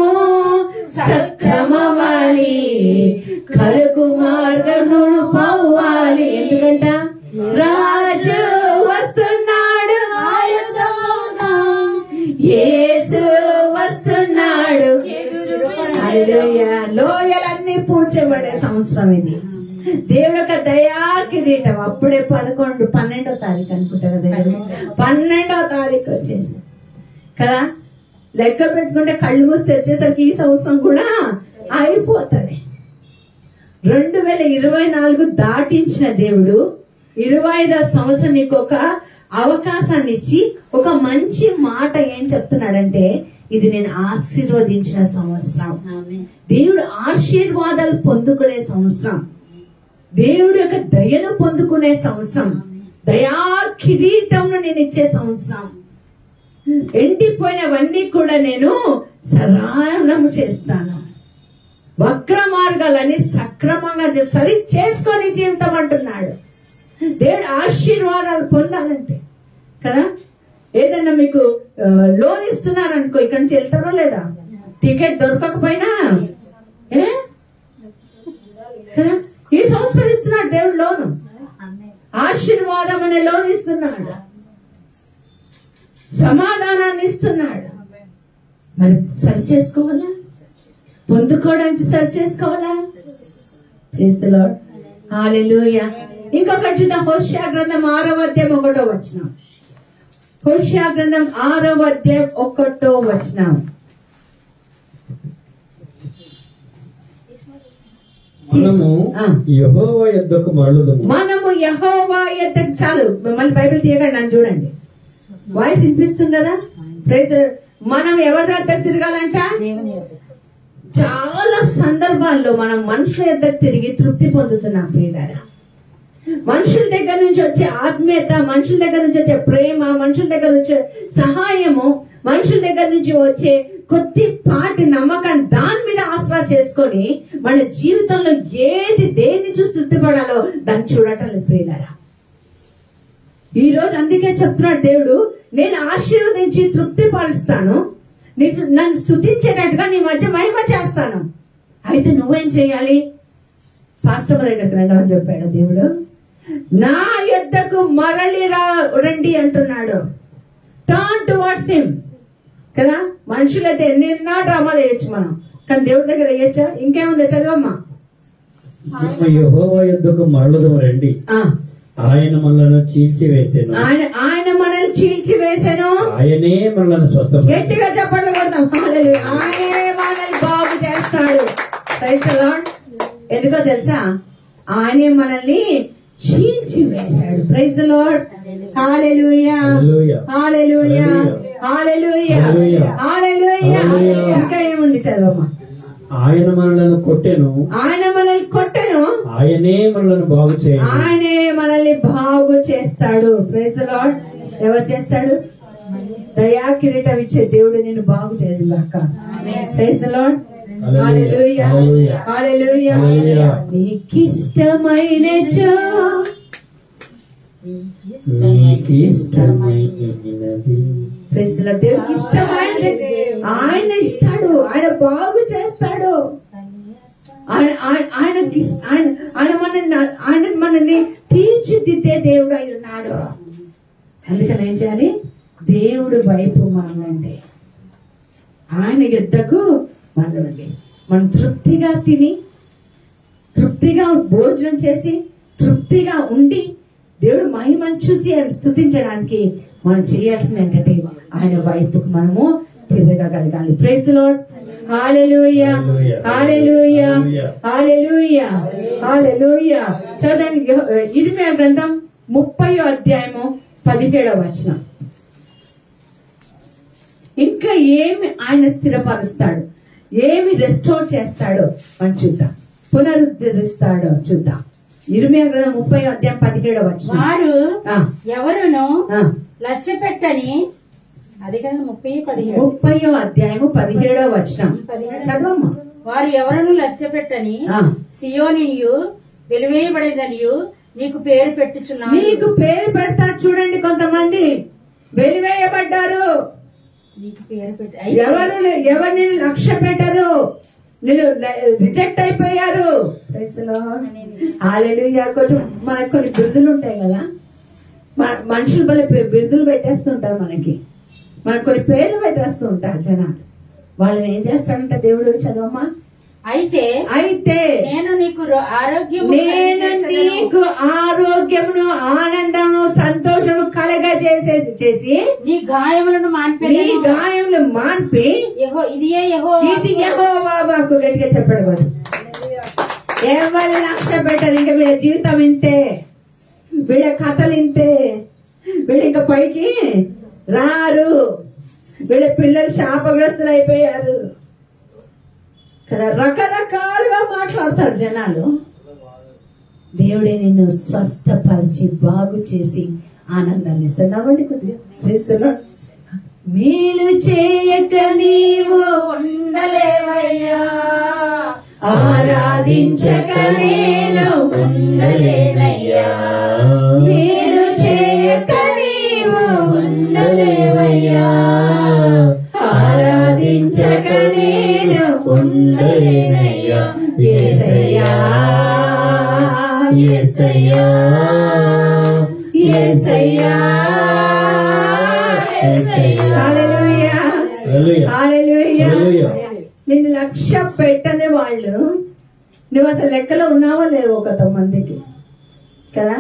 [SPEAKER 2] సక్రమవాలి, కరుగు మార్గము పోవాలి. ఎందుకంట రాజు వస్తున్నాడు, యేసు వస్తున్నాడు. లోయలన్నీ పూడ్చబడే సంవత్సరం ఇది. దేవుడు ఒక దయా కిరీటం. అప్పుడే 12వ తారీఖు అనుకుంటా కదా, 12వ తారీఖు వచ్చేసి కదా. లెక్క పెట్టుకుంటే కళ్ళు మూసి తెచ్చేసరికి ఈ సంవత్సరం కూడా అయిపోతుంది. 2024 దాటించిన దేవుడు 25వ సంవత్సరం నీకు ఒక అవకాశాన్ని ఇచ్చి ఒక మంచి మాట ఏం చెప్తున్నాడంటే, ఇది నేను ఆశీర్వదించిన సంవత్సరం. దేవుడు ఆశీర్వాదాలు పొందుకునే సంవత్సరం, దేవుడు యొక్క దయను పొందుకునే సంవత్సరం, దయా కిరీటంను నేను ఇచ్చే సంవత్సరం. ఎండిపోయినవన్నీ కూడా నేను సరళము చేస్తాను, వక్ర మార్గాలని సక్రమంగా సరి చేసుకొని జీవితం అంటున్నాడు. దేవుడు ఆశీర్వాదాలు పొందాలంటే కదా. ఏదైనా మీకు లోన్ ఇస్తున్నారనుకో, ఇక్కడి నుంచి వెళ్తారో లేదా? టికెట్ దొరకకపోయినా కదా, ఈ సంవత్సరం ఇస్తున్నాడు దేవుడు లోను. ఆశీర్వాదం అనే లోన్ ఇస్తున్నాడు, సమాధానాన్ని ఇస్తున్నాడు. మరి సరి చేసుకోవాలా? పొందుకోవడానికి సరి చేసుకోవాలా? ప్రైజ్ ది లార్డ్, హల్లెలూయా. ఇంకొకటి చూద్దాం. హోషేయ గ్రంథం 6వ అధ్యాయం 1వ వచనం. హోషేయ గ్రంథం 6వ అధ్యాయం 1వ వచనం.
[SPEAKER 3] మనము యెహోవా యొద్దకు మరలుదుము.
[SPEAKER 1] మనము యెహోవా యొద్దకు. చాలు, మళ్ళీ బైబిల్ తీయకండి, నన్ను చూడండి. వాయిస్ వినిపిస్తుంది కదా. ప్రైజ్. మనం ఎవరి యొద్దకు తిరగాలంట? చాలా సందర్భాల్లో మనం మనుషుల యొద్దకు తిరిగి తృప్తి పొందుతున్నాం ప్రియులారా. మనుషుల దగ్గర నుంచి వచ్చే ఆత్మీయత, మనుషుల దగ్గర నుంచి వచ్చే ప్రేమ, మనుషుల దగ్గర వచ్చే సహాయము, మనుషుల దగ్గర నుంచి వచ్చే కొద్దిపాటి నమ్మకం, దాని మీద ఆసరా చేసుకొని మన జీవితంలో దేన్ని చూసి తృప్తిపడాలో దాన్ని చూడటం లేదు ప్రియులారా. ఈ రోజు అందుకే చెప్తున్నాడు దేవుడు, నేను ఆశీర్వదించి తృప్తి పరుస్తాను, నన్ను స్తుతించేటట్టుగా నీ మధ్య మహిమ చేస్తాను. అయితే నువ్వేం చేయాలి? పాస్టర్ దగ్గరికి రండి చెప్పాడు దేవుడు. నా యొద్దకు మరలి రండి అంటున్నాడు.
[SPEAKER 2] Turn towards him. కదా, మనుషులైతే ఎన్నెన్నో డ్రామాలు వేయచ్చు మనం, కానీ దేవుడి దగ్గర వేయచ్చా? ఇంకేముంది చదవమ్మా.
[SPEAKER 3] యెహోవా యొద్దకు మరలుదము రండి, ఆయన మనలను చీల్చివేసెను,
[SPEAKER 2] ఆయన మనల్ని చీల్చివేసెను,
[SPEAKER 3] ఆయనే మనలను స్వస్థపరిచెను.
[SPEAKER 2] గట్టిగా చెప్పండి కొడతాం. హల్లెలూయా. ఆయనే మనల్ని బాగు చేస్తాడు. Praise the lord. ఎందుకో తెలుసా? ఆయనే మనల్ని చీల్చివేశాడు. Praise the lord. Hallelujah, hallelujah, hallelujah, hallelujah. ఇంకా ఏముంది చదవమ్మా.
[SPEAKER 3] ఆయన మనలను కొట్టెను,
[SPEAKER 2] ఆయన మనల్ని కొట్టెను,
[SPEAKER 3] ఆయనే మనలను బాగు చేయను,
[SPEAKER 2] ఆయనే మనల్ని బాగు చేస్తాడు. Praise the lord. ఎవరు చేస్తాడు? దయా కిరీటం ఇచ్చే దేవుడు నిన్ను బాగు చేయడు గాక. Praise the lord. Hallelujah, hallelujah. నీకిష్టమైనచో,
[SPEAKER 3] నీకిష్టమైనది.
[SPEAKER 2] Praise the lord. దేవుడికి ఇష్టమైనది ఆయన ఇస్తాడు, ఆయన బాగు చేస్తాడు. ఆయన మనల్ని తీర్చిదిద్దే దేవుడు అయి ఉన్నాడు. అందుకని ఏం చేయాలి? దేవుడి వైపు మనలండి, ఆయన యుద్ధకు మనలండి. మనం తృప్తిగా తిని, తృప్తిగా భోజనం చేసి, తృప్తిగా ఉండి దేవుడు మహిమను చూసి ఆయన స్తుతించడానికి మనం చేయాల్సింది ఏంటంటే ఆయన వైపుకు మనము తిరగగలగాలి. Praise the lord. Hallelujah, hallelujah, hallelujah, hallelujah. చదవండి ఇర్మీయా గ్రంథం 30వ అధ్యాయము 17వ వచనం. ఇంకా ఏమి ఆయన స్థిరపరుస్తాడు, ఏమి రెస్టోర్ చేస్తాడో మనం చూద్దాం, పునరుద్ధరిస్తాడో చూద్దాం. ఇర్మీయా గ్రంథం 30వ అధ్యాయం 17వ వచనం.
[SPEAKER 4] వారు ఎవరును లక్ష్య పెట్టని, అది కదా
[SPEAKER 2] 30వ అధ్యాయము 17వ వచనం చదవమ్మా.
[SPEAKER 4] వారు ఎవరును లక్ష్య పెట్టని సియోనియు వెలివేయబడేదనియు నీకు పేరు పెట్టుచున్నాను.
[SPEAKER 2] నీకు పేరు పెడతారు. చూడండి, కొంతమంది వెలివేయబడ్డారు.
[SPEAKER 4] నీకు పేరు పెట్టు.
[SPEAKER 2] ఎవరిని లక్ష్య పెట్టరు, నేను రిజెక్ట్ అయిపోయారు. హల్లెలూయా. కొంచెం మనకు కొన్ని బిరుదులు ఉంటాయి కదా, మనుషులు భలే బిరుదులు పెట్టేస్తుంటారు మనకి కొన్ని పేర్లు పెట్టేస్తూ ఉంటారు జనాలు. వాళ్ళని ఏం చేస్తాడంటే దేవుడు, చదవమ్మా.
[SPEAKER 4] అయితే నేను నీకు
[SPEAKER 2] ఆరోగ్యమును ఆనందము సంతోషము కలగజేసి
[SPEAKER 4] నీ గాయములను
[SPEAKER 2] మాన్పి
[SPEAKER 4] ఇది యెహోవా
[SPEAKER 2] వాక్కు. గట్టిగా చెప్పాడు వాడు. ఎవరు లక్ష్య పెట్టారు, ఇంకా వీళ్ళ జీవితం ఇంతే, వీళ్ళ కథలు ఇంతే, వీళ్ళు ఇంకా పైకి రారు, వీళ్ళ పిల్లలు శాపగ్రస్తులు అయిపోయారు కదా. రకరకాలుగా మాట్లాడతారు జనాలు. దేవుడే నిన్ను స్వస్థపరిచి బాగు చేసి ఆనందాన్ని ఇస్తాడు. నవ్వండి కొద్దిగా. మేలు చేయక నీవు ఉండలేవయ్యా, ఆరాధించక నేను ఉండలేనయ్యా. మేలు చేయక నీవు ఉండలేవయ్యా, ఆరాధించక నేను ఉండలేనయ్యా. యేసయ్యా, యేసయ్యా, యేసయ్యా, యేసయ్యా. హల్లెలూయా, హల్లెలూయా. నిన్ను లక్ష్య పెట్టని వాళ్ళు నువ్వు అసలు లెక్కలో ఉన్నావో లేవో కొంతమందికి కదా.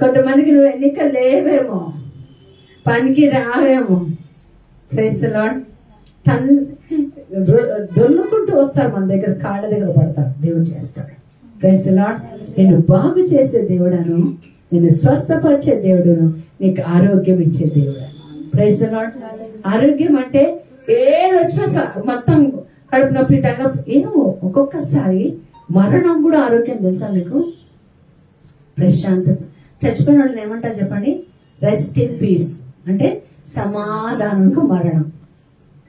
[SPEAKER 2] కొంతమందికి నువ్వు ఎన్నిక లేవేమో, పనికి రావేమో. Praise the lord. దొర్లుకుంటూ వస్తారు మన దగ్గర, కాళ్ళ దగ్గర పడతారు. దేవుడు చేస్తాడు. Praise the lord. నిన్ను బాగు చేసే దేవుడను, నిన్ను స్వస్థపరిచే దేవుడును, నీకు ఆరోగ్యం ఇచ్చే దేవుడు. Praise the lord. ఆరోగ్యం అంటే ఏదొచ్చినా మొత్తం కడుపు నొప్పి, తలనొప్పి, ఏమో. ఒక్కొక్కసారి మరణం కూడా ఆరోగ్యం తెలుసా మీకు? ప్రశాంతత. చచ్చిపోయిన వాళ్ళని ఏమంటారు చెప్పండి? రెస్ట్ ఇన్ పీస్ అంటే సమాధానంకు మరణం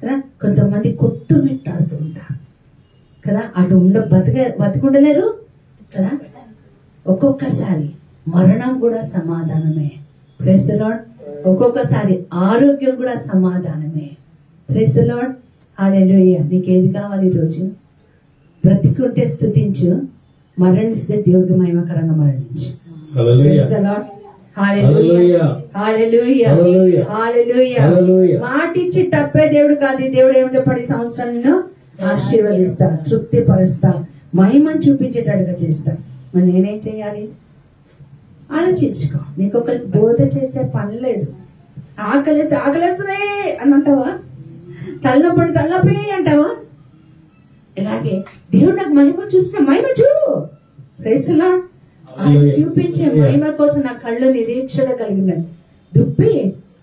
[SPEAKER 2] కదా. కొంతమంది కొట్టుమిట్టాడుతూ ఉంటారు కదా, అటు బతికుండలేరు కదా. ఒక్కొక్కసారి మరణం కూడా సమాధానమే. Praise the lord. ఒక్కొక్కసారి ఆరోగ్యం కూడా సమాధానమే. Praise the lord. హల్లెలూయా. నీకు ఏది కావాలి ఈరోజు? బ్రతికుంటే స్తుతించు, మరణిస్తే దేవుడికి మహిమకరంగా మరణించు. Praise the lord.
[SPEAKER 3] Hallelujah.
[SPEAKER 2] Hallelujah.
[SPEAKER 3] Hallelujah.
[SPEAKER 2] Hallelujah.
[SPEAKER 3] Hallelujah.
[SPEAKER 2] మాటిచ్చి తప్పే దేవుడు కాదు. ఈ దేవుడు ఏమో చెప్పండి, ఈ సంవత్సరం నిన్ను ఆశీర్వదిస్తా, తృప్తి పరుస్తా, మహిమను చూపించేటట్టుగా చేస్తా. మరి నేనేం చెయ్యాలి? ఆలోచించుకో. నీకు ఒకరికి బోధ చేసే పని లేదు. ఆకలేస్తుంది అని అంటావా? తలనొప్పి అంటావా? ఇలాగే దేవుడు నాకు మహిమ చూపిస్తున్న మహిమ చూడు. Praise the lord. ఆయన చూపించే మహిమ కోసం నా కళ్ళు నిరీక్షణ కలిగినాయి.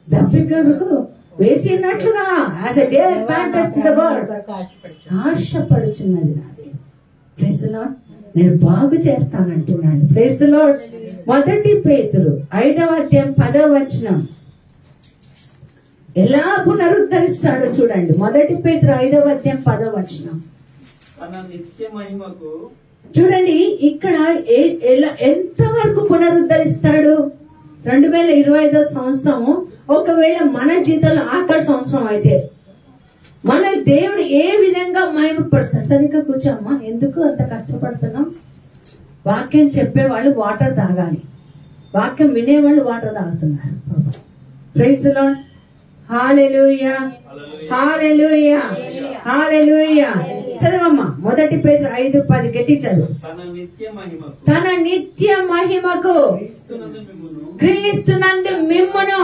[SPEAKER 2] దప్పికకు వేసినట్లుగా ఆశపడుచున్నది నాది. Praise the lord. నేను బాగు చేస్తానంటున్నాడు. Praise the lord. మొదటి పేతురు 5వ అధ్యాయం 10వ వచనం ఎలా పునరుద్ధరిస్తాడో చూడండి. మొదటి పేతురు 5వ అధ్యాయం 10వ వచనం చూడండి. ఇక్కడ ఎంతవరకు పునరుద్ధరిస్తాడు? 2025 సంవత్సరం ఒకవేళ మన జీవితంలో ఆఖరి సంవత్సరం అయితే మన దేవుడు ఏ విధంగా మహిమపరుస్తాడు? సరిగ్గా కూర్చోమ్మా. ఎందుకు అంత కష్టపడుతున్నాం? వాక్యం చెప్పేవాళ్ళు వాటర్ తాగాలి, వాక్యం వినేవాళ్ళు వాటర్ తాగుతున్నారు. Praise the lord. Hallelujah. Hallelujah. Hallelujah. చదవమ్మా. మొదటి పేతురు 5:10 గట్టి చదువు. తన నిత్య మహిమకు క్రీస్తునందు మిమ్మును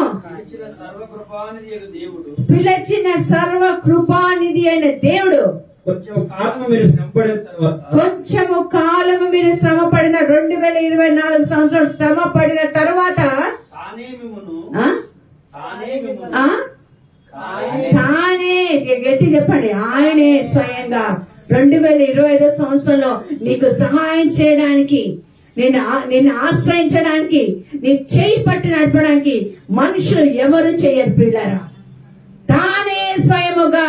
[SPEAKER 2] పిలిచిన సర్వ కృపానిధి అయిన దేవుడు కొంచెము కాలము మీరు శ్రమ పడిన 2024 సంవత్సరాలు శ్రమ పడిన తర్వాత తానే గట్టి చెప్పండి, ఆయనే స్వయంగా 2025 సంవత్సరంలో నీకు సహాయం చేయడానికి, నిన్ను ఆశ్రయించడానికి, నీ చేయి పట్టి నడపడానికి మనుషులు ఎవరు చేయరు పిల్లరా. తానే స్వయముగా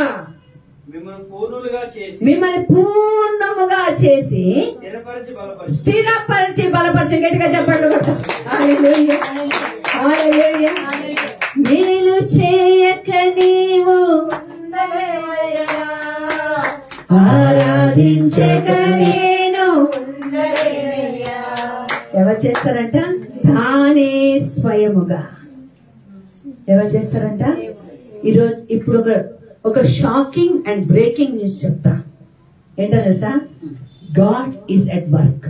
[SPEAKER 2] మిమ్మల్ని పూర్ణముగా చేసి స్థిరపరిచి బలపరిచి. గట్టిగా చెప్పండి. హల్లెలూయా. హల్లెలూయా. మేలు చేయక నీవు ఆరాధించక నేను ఎవరు చేస్తారంట? తానే స్వయముగా. ఎవరు చేస్తారంట? ఈరోజు ఇప్పుడు ఒక షాకింగ్ అండ్ బ్రేకింగ్ న్యూస్ చెప్తా. ఏంటో తెలుసా? God is at work.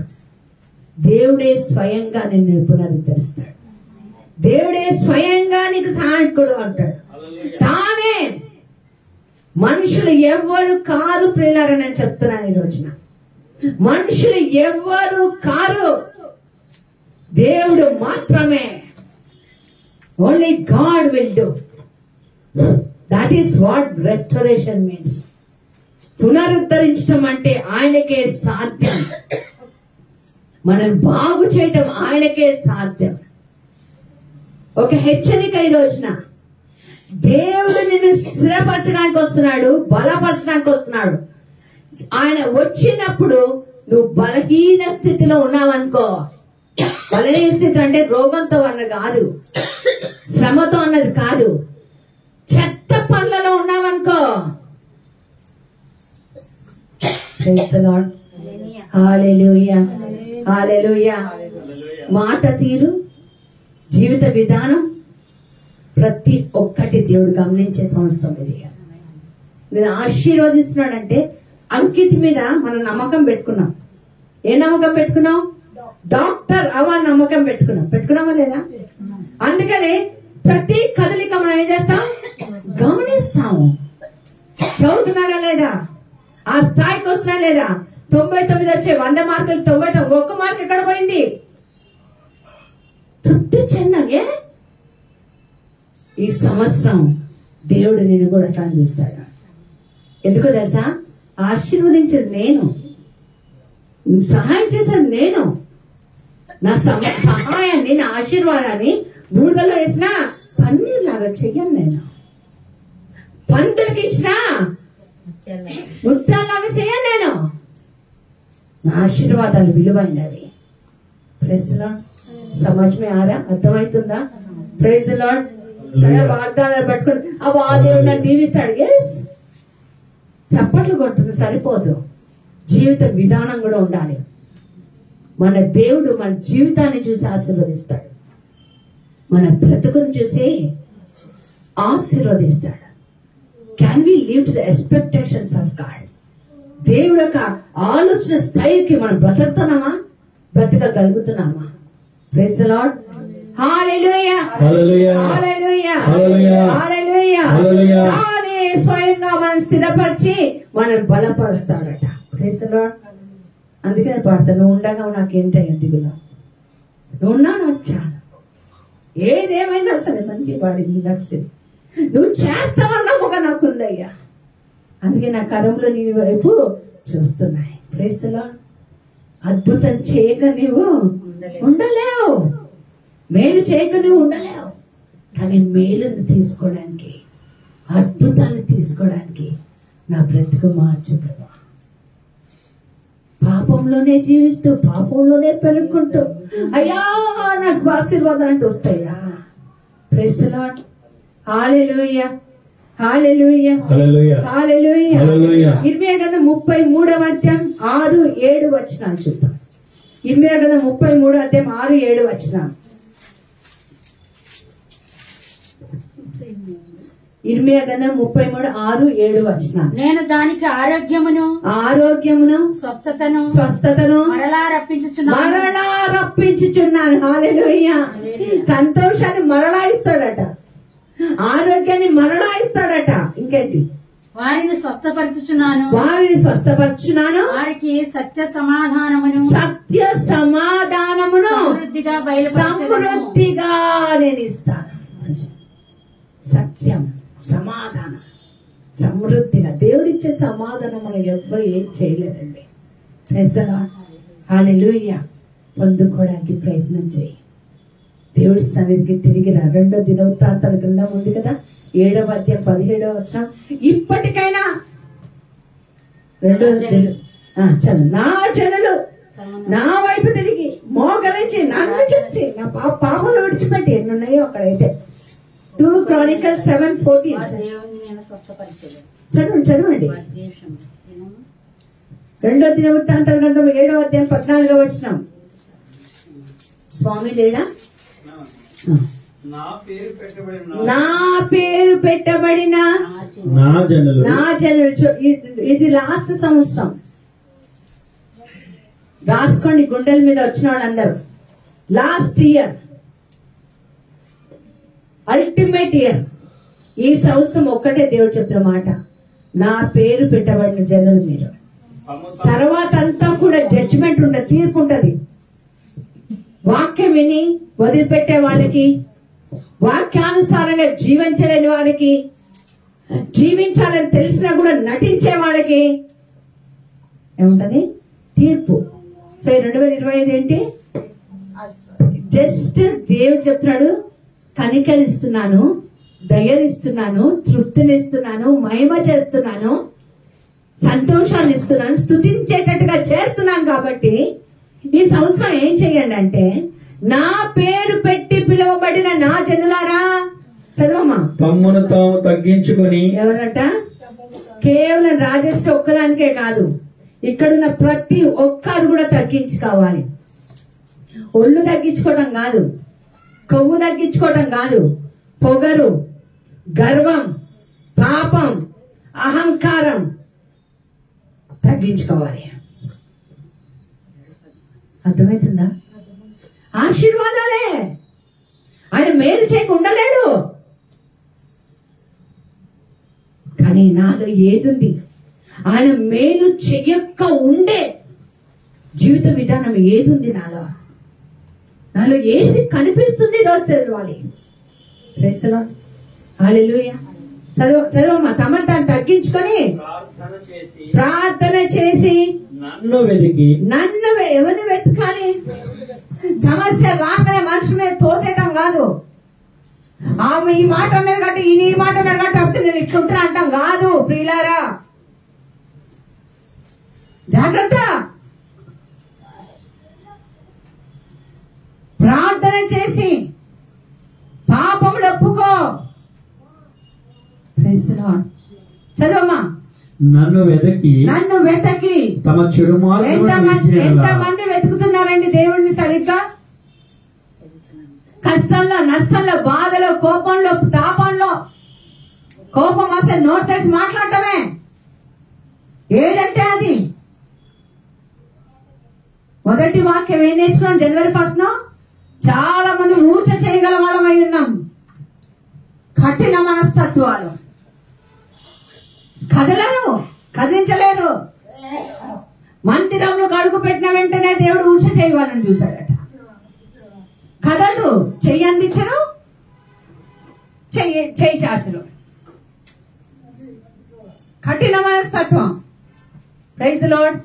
[SPEAKER 2] దేవుడే స్వయంగా నిన్ను పునరుద్ధరిస్తాడు. దేవుడే స్వయంగా నీకు సహాయకుడు అంటాడు. తానే. మనుషులు ఎవ్వరు కారు ప్రియులారని నేను చెప్తున్నాను ఈ రోజున. మనుషులు ఎవ్వరు కారు, దేవుడు మాత్రమే. Only God will do. That is what restoration means. పునరుద్ధరించడం అంటే ఆయనకే సాధ్యం. మనం బాగు చేయటం ఆయనకే సాధ్యం. ఒక హెచ్చరిక ఈ రోజున. దేవుడు నిన్ను స్థిరపరచడానికి వస్తున్నాడు, బలపరచడానికి వస్తున్నాడు. ఆయన వచ్చినప్పుడు నువ్వు బలహీన స్థితిలో ఉన్నావనుకో. బలహీన స్థితి అంటే రోగంతో అన్నది కాదు, శ్రమతో అన్నది కాదు. చెత్త పనులలో ఉన్నావనుకో. Praise the lord. Hallelujah. Hallelujah. మాట తీరు, జీవిత విధానం ప్రతి ఒక్కటి దేవుడు గమనించే సంవత్సరం ఇది. నేను ఆశీర్వదిస్తున్నాడంటే అంకిత మీద మనం నమ్మకం పెట్టుకున్నాం. ఏ నమ్మకం పెట్టుకున్నాం? డాక్టర్ అవ్వ నమ్మకం పెట్టుకున్నామా లేదా? అందుకనే ప్రతి కదలిక మనం ఏం చేస్తాం? గమనిస్తాము. చదువుతున్నాడా లేదా, ఆ స్థాయికి వస్తున్నా లేదా. 99 వచ్చే 100 మార్కులు 99, 1 మార్క్ ఎక్కడ పోయింది? తృప్తి చెందగే. ఈ సంవత్సరం దేవుడు నేను కూడా అట్లా చూస్తాడు. ఎందుకో తెలుసా? ఆశీర్వదించేది నేను, సహాయం చేసేది నేను. నా సహాయాన్ని, నా ఆశీర్వాదాన్ని బూడిదలో వేసిన పన్నీర్ లాగా చెయ్యను నేను. పంతులకి ఇచ్చిన ముత్యాలాగా చేయను నేను. నా ఆశీర్వాదాలు విలువైనవి. Praise the lord. సమజ్ మే ఆరా? అర్థమవుతుందా? Praise the lord. వాగ్దానాలు పట్టుకుని ఆ దేవుడు నన్ను దీవిస్తాడు. ఎస్, చప్పట్లు కొడుతుంది సరిపోదు, జీవిత విధానం కూడా ఉండాలి. మన దేవుడు మన జీవితాన్ని చూసి ఆశీర్వదిస్తాడు. మన బ్రతుకును చూసి ఆశీర్వదిస్తాడు. Can we live to the expectations of God? దేవుడు యొక్క ఆలోచన స్థాయికి మనం బ్రతుకుతున్నామా, బ్రతకగలుగుతున్నామా? Praise the lord. Hallelujah,
[SPEAKER 3] hallelujah,
[SPEAKER 2] hallelujah,
[SPEAKER 3] hallelujah,
[SPEAKER 2] hallelujah.
[SPEAKER 3] Hallelujah.
[SPEAKER 2] తానే స్వయంగా మనం స్థిరపరిచి మనం బలపరుస్తాడట. Praise the lord. అందుకనే పాడతా, నువ్వు ఉండగా నాకేంటయ్యా దిగులా, నువ్వు ఉన్నా నాకు చాలు. ఏదేమైనా సరే మంచి పాడింది నక్సరి, నువ్వు చేస్తావన్న ఒక నాకుందయ్యా. అందుకే నా కరంలో నీ వైపు చూస్తున్నాయి. Praise the lord. అద్భుతం చేయక నీవు ఉండలేవు, మేలు చేయక నువ్వు ఉండలేవు. కానీ మేలును తీసుకోవడానికి, అద్భుతాన్ని తీసుకోవడానికి నా బ్రతుకు మార్చు ప్రభా. పాపంలోనే జీవిస్తూ, పాపంలోనే పెరుగుకుంటూ, అయ్యా నాకు ఆశీర్వాదాలు అంటే వస్తాయా? Praise the lord. Hallelujah, hallelujah,
[SPEAKER 3] hallelujah,
[SPEAKER 2] hallelujah.
[SPEAKER 3] Hallelujah.
[SPEAKER 2] ఇర్మియా గ్రంథం 33వ అధ్యాయం 6-7 వచనాలు చూద్దాం. ఇర్మియా గ్రంథం 33వ అధ్యాయం 6-7 వచనాలు. ఇర్మియా గ్రంథం 33:6-7 వచనాలు.
[SPEAKER 4] నేను దానికి ఆరోగ్యమును స్వస్థతను మరలా
[SPEAKER 2] రప్పించుచున్నాను. హల్లెలూయా. సంతోషాన్ని మరలా ఇస్తాడట, ఆరోగ్యాన్ని మరలా ఇస్తాడట. ఇంకేంటి?
[SPEAKER 4] వారిని స్వస్థపరచుచున్నాను, వారికి సత్య సమాధానమును
[SPEAKER 2] సమృద్ధిగా నేను ఇస్తాను. సత్యం, సమాధానం, సమృద్ధిగా దేవుడిచ్చే సమాధానం మనం ఎవ్వరు ఏం చేయలేరండి. Praise the lord. హల్లెలూయా. పొందుకోవడానికి ప్రయత్నం చేయి. దేవుడి సన్నిధికి తిరిగి రా. 2వ దినవృత్తాంతాల గ్రంథం ఉంది కదా, 7వ అధ్యాయం 17వ వచనం. ఇప్పటికైనా నా జనులు నా వైపు తిరిగి మోకరించి నన్ను చూసి నా పాపలు విడిచిపెట్టి ఎన్నున్నాయో అక్కడైతే 2 Chronicles 7:14 చదవండి. 2వ దినవృత్తాంతాల గ్రంథం 7వ అధ్యాయం 14వ వచనం. స్వామి లేడా?
[SPEAKER 3] నా
[SPEAKER 2] పేరు పెట్టబడిన నా జనులు. ఇది లాస్ట్ సంవత్సరం. రాసుకోండి గుండెల మీద వచ్చిన వాళ్ళందరూ. Last year, ultimate year. ఈ సంవత్సరం ఒక్కటే దేవుడు చెప్తున్న మాట, నా పేరు పెట్టబడిన జనులు మీరు. తర్వాత అంతా కూడా జడ్జిమెంట్ ఉండదు, తీర్పు ఉంటది. వాక్యం విని వదిలిపెట్టే వాళ్ళకి, వాక్యానుసారంగా జీవించలేని వారికి, జీవించాలని తెలిసినా కూడా నటించే వాళ్ళకి ఏముంటది? తీర్పు. సో 2025 ఏంటి? జస్ట్ దేవుడు చెప్తున్నాడు, కనికరిస్తున్నాను, దయనిస్తున్నాను, తృప్తినిస్తున్నాను, మహిమ చేస్తున్నాను, సంతోషాన్ని ఇస్తున్నాను, స్తుతించేటట్టుగా చేస్తున్నాను. కాబట్టి ఈ సంవత్సరం ఏం చెయ్యండి అంటే, నా పేరు పెట్టి పిలువబడిన నా జనులారా, చదవమ్మా,
[SPEAKER 3] తమ్మును తాము తగ్గించుకొని.
[SPEAKER 2] ఎవరట? కేవలం రాజేశ్వరి ఒక్కదానికే కాదు, ఇక్కడున్న ప్రతి ఒక్కరు కూడా తగ్గించుకోవాలి. ఒళ్ళు తగ్గించుకోవడం కాదు, కొవ్వు తగ్గించుకోవడం కాదు, పొగరు, గర్వం, పాపం, అహంకారం తగ్గించుకోవాలి. అర్థమవుతుందా? ఆశీర్వాదాలే. ఆయన మేలు చేయక ఉండలేడు. కానీ నాలో ఏదుంది? ఆయన మేలు చెయ్యక్క ఉండే జీవిత విధానం ఏదుంది నాలో? నాలో ఏది కనిపిస్తుంది? రోజు చదవాలి. Praise the lord. హల్లెలూయా. చదవమ్మా. తమను తాను తగ్గించుకొని ప్రార్థన చేసి నన్ను ఎవరిని వెతకాలి? సమస్య రాకనే మనుషుల మీద తోసేయటం కాదు. ఆమె ఈ మాట అన్నది కాబట్టి ఈ మాట అన్నది కాబట్టి అప్పుడు నేను ఇట్లుంటున్నా అంటాం కాదు. ప్రియులారా, జాగ్రత్త. ప్రార్థన చేసి పాపములు ఒప్పుకో. చదవమ్మా.
[SPEAKER 3] నన్ను వెతకి తమ చెడు మార్గములను
[SPEAKER 2] ఎంతమంది వెతుకుతున్నారండి దేవుడిని? సరిగ్గా కష్టంలో, నష్టంలో, బాధలో, కోపంలో, తాపంలో, కోపం వస్తే నోరు తెరిచి మాట్లాడటమే. ఏదంటే అది. మొదటి వాక్యం ఏం నేర్చుకున్నాం? జనవరి 1 చాలా మంది ఊర్చ చేయగల వాళ్ళమై ఉన్నాం. కఠిన మనస్తత్వాలు, కదలరు, కదిలించలేరు. మందిరంలో అడుగు పెట్టిన వెంటనే దేవుడు ఊర్చ చేయవాలని చూశాడట. కదలరు, చెయ్యి అందించరు, చెయ్యి చాచరు. కఠిన మనస్తత్వం. Praise lord.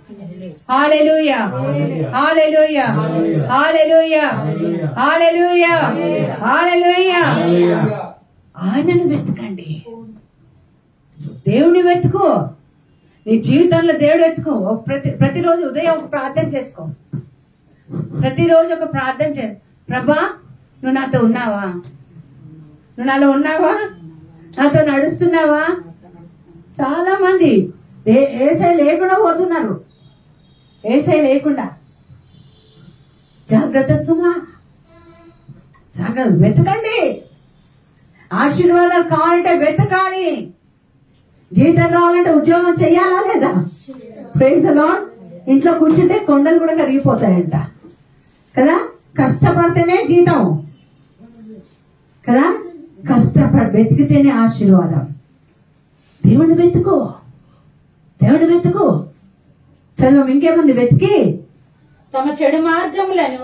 [SPEAKER 2] Hallelujah, hallelujah, hallelujah, hallelujah, hallelujah. ఆయనను వెతకండి, దేవుని వెతుకో. నీ జీవితంలో దేవుడు వెతుకో. ప్రతిరోజు ఉదయం ఒక ప్రార్థన చేసుకో. ప్రతిరోజు ఒక ప్రార్థన చే. ప్రభా, నువ్వు నాతో ఉన్నావా? నువ్వు నాలో ఉన్నావా? నాతో నడుస్తున్నావా? చాలా మంది ఏసై లేకుండా పోతున్నారు. ఏసై లేకుండా. జాగ్రత్త సుమా, జాగ్రత్త. వెతకండి. ఆశీర్వాదాలు కావాలంటే వెతకాలి. జీతం కావాలంటే ఉద్యోగం చెయ్యాలా లేదా? Praise the Lord. ఇంట్లో కూర్చుంటే కొండలు కూడా కరిగిపోతాయంట కదా. కష్టపడితేనే జీతం కదా. కష్టపడి వెతికితేనే ఆశీర్వాదం. దేవుని వెతుకు, దేవుని వెతుకు. చదువు. ఇంకేముంది? వెతికి
[SPEAKER 4] తమ చెడు మార్గములను,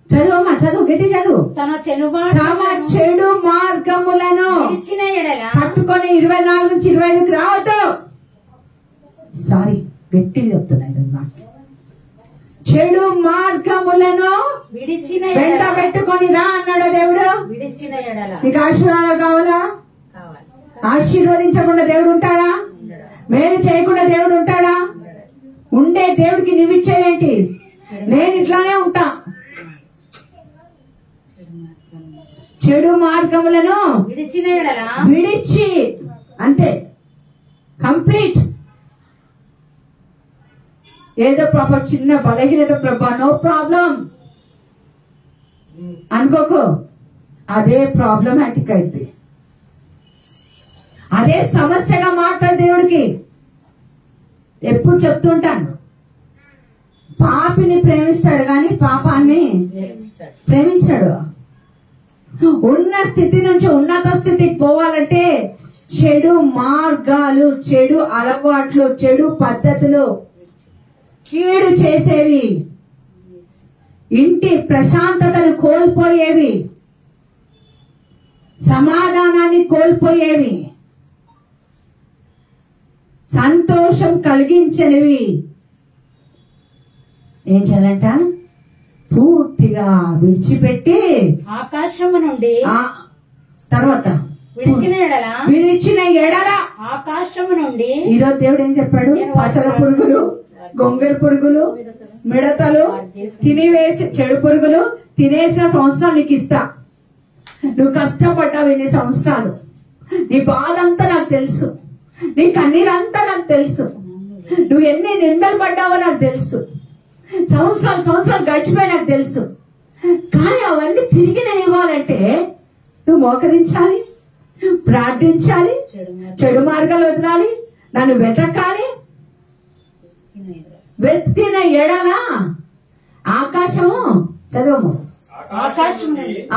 [SPEAKER 2] చదువమ్మా, చదువు, గట్టి చదువు.
[SPEAKER 4] తమ
[SPEAKER 2] చెడు మార్గములను
[SPEAKER 4] విడిచిన ఎడల
[SPEAKER 2] పట్టుకొని 24 నుంచి 25కి రావద్దు. సారీ, గట్టిగా చెప్తున్నాయి. చెడు మార్గములను
[SPEAKER 4] విడిచిన
[SPEAKER 2] వెంట పెట్టుకొని రా అన్నాడు దేవుడు.
[SPEAKER 4] విడిచిన ఎడల
[SPEAKER 2] నీకు ఆశీర్వాదాలు కావాలా? ఆశీర్వదించకుండా దేవుడు ఉంటాడా? మేలు చేయకుండా దేవుడు ఉంటాడా? ఉండే దేవుడికి నీవిచ్చేదేంటి? నేను ఇట్లానే ఉంటా. చెడు మార్గములను
[SPEAKER 4] విడిచిన ఎడల
[SPEAKER 2] విడిచి, అంతే, కంప్లీట్. ఏదో ప్రాబ్లం, చిన్న బలహీనత, ప్రభా నో ప్రాబ్లం అనుకోకు. అదే ప్రాబ్లమాటిక్ అయితే, అదే సమస్యగా మారుతుంది దేవుడికి. ఎప్పుడు చెప్తుంటాను, పాపిని ప్రేమిస్తాడు కానీ పాపాన్ని ప్రేమించాడు. ఉన్న స్థితి నుంచి ఉన్నత స్థితికి పోవాలంటే చెడు మార్గాలు, చెడు అలవాట్లు, చెడు పద్ధతులు, కీడు చేసేవి, ఇంటి ప్రశాంతతను కోల్పోయేవి, సమాధానాన్ని కోల్పోయేవి, సంతోషం కలిగించనివి ఏం చేయాలంట? పూర్తిగా విడిచిపెట్టి
[SPEAKER 4] ఆకాశము నుండి
[SPEAKER 2] తర్వాత విడిచిన ఎడల
[SPEAKER 4] ఆకాశము నుండి.
[SPEAKER 2] ఈరోజు దేవుడు ఏం చెప్పాడు? పసల పురుగులు, గొంగెల పురుగులు, మిడతలు తినివేసి, చెడు పురుగులు తినేసిన సంవత్సరాలు నీకు ఇస్తా. నువ్వు కష్టపడ్డావు ఇన్ని సంవత్సరాలు. నీ బాధ అంతా నాకు తెలుసు, నీ కన్నీరంతా నాకు తెలుసు, నువ్వు ఎన్ని నిందలు పడ్డావో నాకు తెలుసు, సంవత్సరాలు గడిచిపోయి నాకు తెలుసు. కానీ అవన్నీ తిరిగి నేను ఇవ్వాలంటే నువ్వు మోకరించాలి, ప్రార్థించాలి, చెడు మార్గాలు వదలాలి, నన్ను వెతకాలి. వెతికిన ఎడల ఆకాశము, చదువు,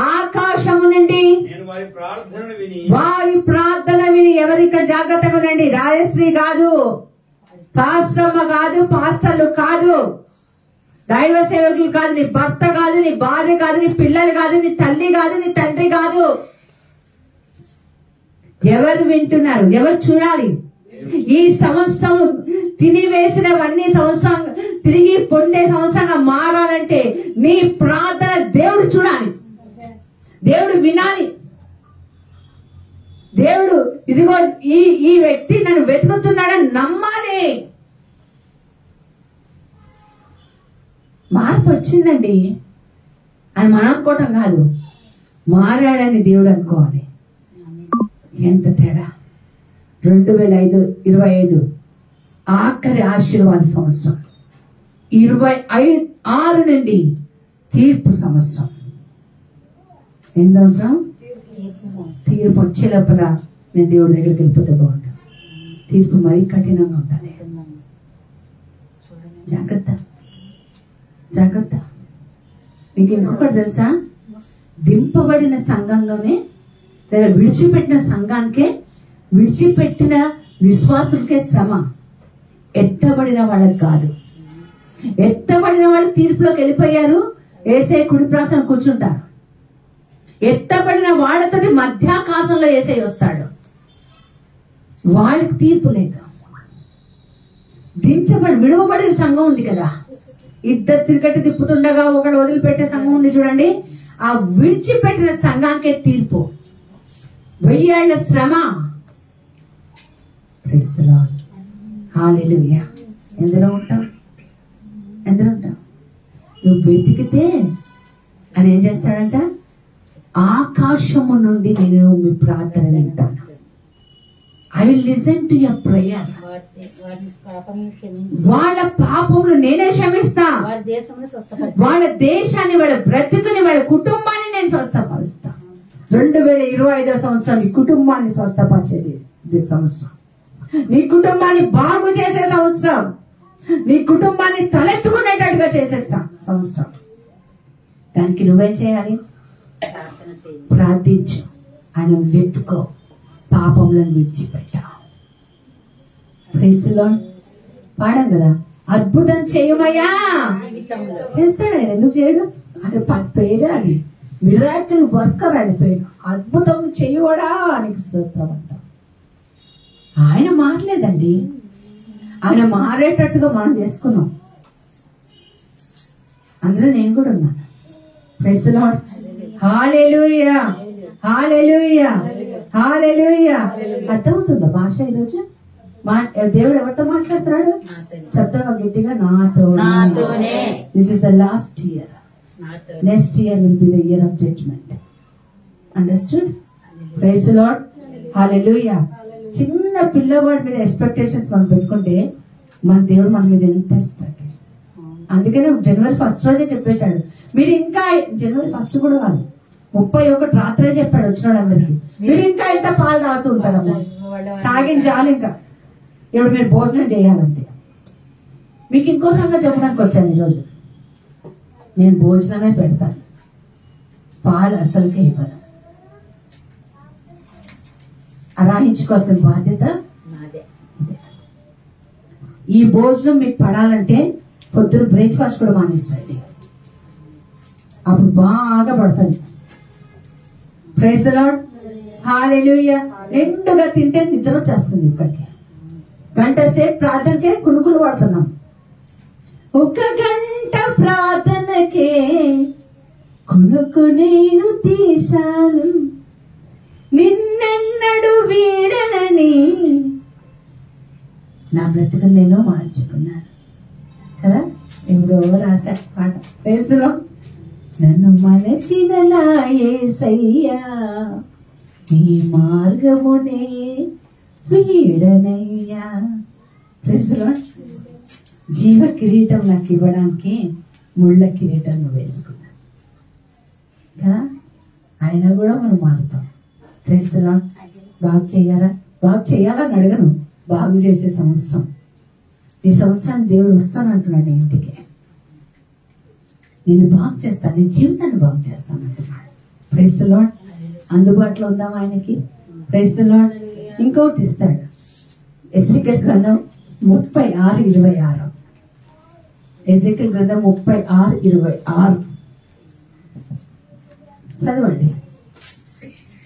[SPEAKER 2] ఆకాశము నుండి వారి ప్రార్థన విని. ఎవరిక జాగ్రత్తగా ఉండండి. రాజశ్రీ కాదు, పాస్టమ్మ కాదు, పాస్టర్లు కాదు, దైవ సేవకులు కాదు, నీ భర్త కాదు, నీ భార్య కాదు, నీ పిల్లలు కాదు, నీ తల్లి కాదు, నీ తండ్రి కాదు. ఎవరు వింటున్నారు? ఎవరు చూడాలి? ఈ సంవత్సరం తినివేసినవన్నీ సంవత్సరం తిరిగి పొందే సంవత్సరంగా మారాలంటే నీ ప్రార్థన దేవుడు చూడాలి, దేవుడు వినాలి. దేవుడు ఇదిగో ఈ వ్యక్తి నన్ను వెతుకుతున్నాడని నమ్మాలి. మార్పు వచ్చిందండి అని మనం అనుకోవటం కాదు, మారాడని దేవుడు అనుకోవాలి. ఎంత తేడా! 2025 ఆఖరి ఆశీర్వాద సంవత్సరం, 26 నుండి తీర్పు సంవత్సరం. ఏం సంవత్సరం? తీర్పు వచ్చే లోపల నేను దేవుడి దగ్గరికి వెళ్ళిపోతే బాగుంటా. తీర్పు మరీ కఠినంగా ఉంటాను. జాగ్రత్త జాగ్రత్త. మీకు ఇంకొకటి తెలుసా? దింపబడిన సంఘంలోనే లేదా విడిచిపెట్టిన సంఘానికే, విడిచిపెట్టిన విశ్వాసులకే శ్రమ, ఎత్తబడిన వాళ్ళకి కాదు. ఎత్తబడిన వాళ్ళు తీర్పులోకి వెళ్ళిపోయారు, యేసయ్య కుడి ప్రాసన కూర్చుంటారు. ఎత్తబడిన వాళ్ళతో మధ్యాకాశంలో యేసయ్య వస్తాడు. వాళ్ళకి తీర్పు లేదు. విడవబడిన సంఘం ఉంది కదా, ఇద్దరు తిరిగట్టి తిప్పుతుండగా ఒకడు వదిలిపెట్టే సంఘం ఉంది చూడండి. ఆ విడిచిపెట్టిన సంఘానికే తీర్పు, 1000 ఏళ్ల శ్రమ. హల్లెలూయా. ఎందులో ఉంటావు? ఎందులో ఉంటావు? నువ్వు వెతికితే అని ఏం చేస్తాడంట? ఆకాశము నుండి నేను మీ ప్రార్థన వింటాను. I will listen to your prayer. వాళ్ళ పాపములు నేనే క్షమిస్తా. వాళ్ళ దేశాన్ని, వాళ్ళ బ్రతుకుని, వాళ్ళ కుటుంబాన్ని నేను స్వస్థపరుస్తా. 2025 సంవత్సరం నీ కుటుంబాన్ని స్వస్థపరిచేది సంవత్సరం. నీ కుటుంబాన్ని బాగు చేసే సంవత్సరం. నీ కుటుంబాన్ని తలెత్తుకునేటట్టుగా చేసేస్తా సంవత్సరం. దానికి నువ్వేం చేయాలి? ప్రార్థించు, ఆయన వెతుకో, పాపములను విడిచిపెట్టావు. Praise the lord. పాడాం కదా, అద్భుతం చేయమయ్యా. చేస్తాడు ఆయన, ఎందుకు చేయడు? ఆయన పేరే అది, మిరాకిల్ వర్కర్ ఆయన పేరు. అద్భుతం చేయవడా అని స్తోత్రం అంట. ఆయన మారలేదండి, ఆయన మారేటట్టుగా మనం చేసుకున్నాం. అందులో నేను కూడా ఉన్నాను. Praise the lord. Hallelujah, hallelujah, hallelujah. అర్థమవుతుందా భాష ఈరోజు? దేవుడు ఎవరితో మాట్లాడుతున్నాడు? చెప్తావా గట్టిగా? నాతోనే. This is the last year. Next year will be the year of judgement. Understood? Praise the lord. Hallelujah. చిన్న పిల్లవాడి మీద ఎక్స్పెక్టేషన్స్ మనం పెట్టుకుంటే మన దేవుడు మన మీద ఎంత ఎక్స్పెక్టేషన్స్. అందుకనే జనవరి 1 రోజే చెప్పేశాడు. మీరు ఇంకా జనవరి 1 కూడా కాదు, 31 రాత్రే చెప్పాడు వచ్చిన వాళ్ళందరికీ. మీరు ఇంకా ఎంత పాలు తాగుతూ ఉంటారమ్మా, తాగించాలి. ఇంకా ఇప్పుడు మీరు భోజనం చేయాలంతే. మీకు ఇంకో సంగతి చెప్పడానికి వచ్చాను ఈరోజు. నేను భోజనమే పెడతాను, పాలు అసలుకే ఇవ్వను. అరాయించుకోవాల్సిన బాధ్యత నాదే. ఈ భోజనం మీకు పడాలంటే పొద్దున బ్రేక్ఫాస్ట్ కూడా మానేస్తాండి, అప్పుడు బాగా పడుతుంది. Praise the lord. హల్లెలూయా. నిండుగా తింటే నిద్ర వచ్చేస్తుంది. ఇప్పటికే గంట సేపు ప్రార్థనకే కునుకులు పడుతున్నాం. 1 గంట ప్రార్థనకే కునుకు నేను తీశాను, నిన్నెన్నడు వీడనని నా బ్రతుకు నేను మార్చుకున్నాను కదా. ఎప్పుడో రాశా పాట. వేసులో నన్ను మలచిన నా యేసయ్యా, నీ మార్గమునే వీడనయ్యా. వేసులో జీవ కిరీటం నాకు ఇవ్వడానికి ముళ్ళ కిరీటం నువ్వు వేసుకున్నా కదా. అయినా కూడా మనం మారుతాం. క్రైస్తవులు బాగు చేయాలా? బాగు చేయాలని అడగను, బాగు చేసే సంవత్సరం. ఈ సంవత్సరాన్ని దేవుడు వస్తానంటున్నాడు ఇంటికి. నేను బాగు చేస్తాను, నీ జీవితాన్ని బాగు చేస్తాను అంటున్నాడు. Praise the lord. అందుబాటులో ఉందాం ఆయనకి. Praise the lord. ఇంకోటి ఇస్తాడు. ఎజెకియెల్ గ్రంథం 36:26. ఎజెకియెల్ గ్రంథం 36:26 చదవండి.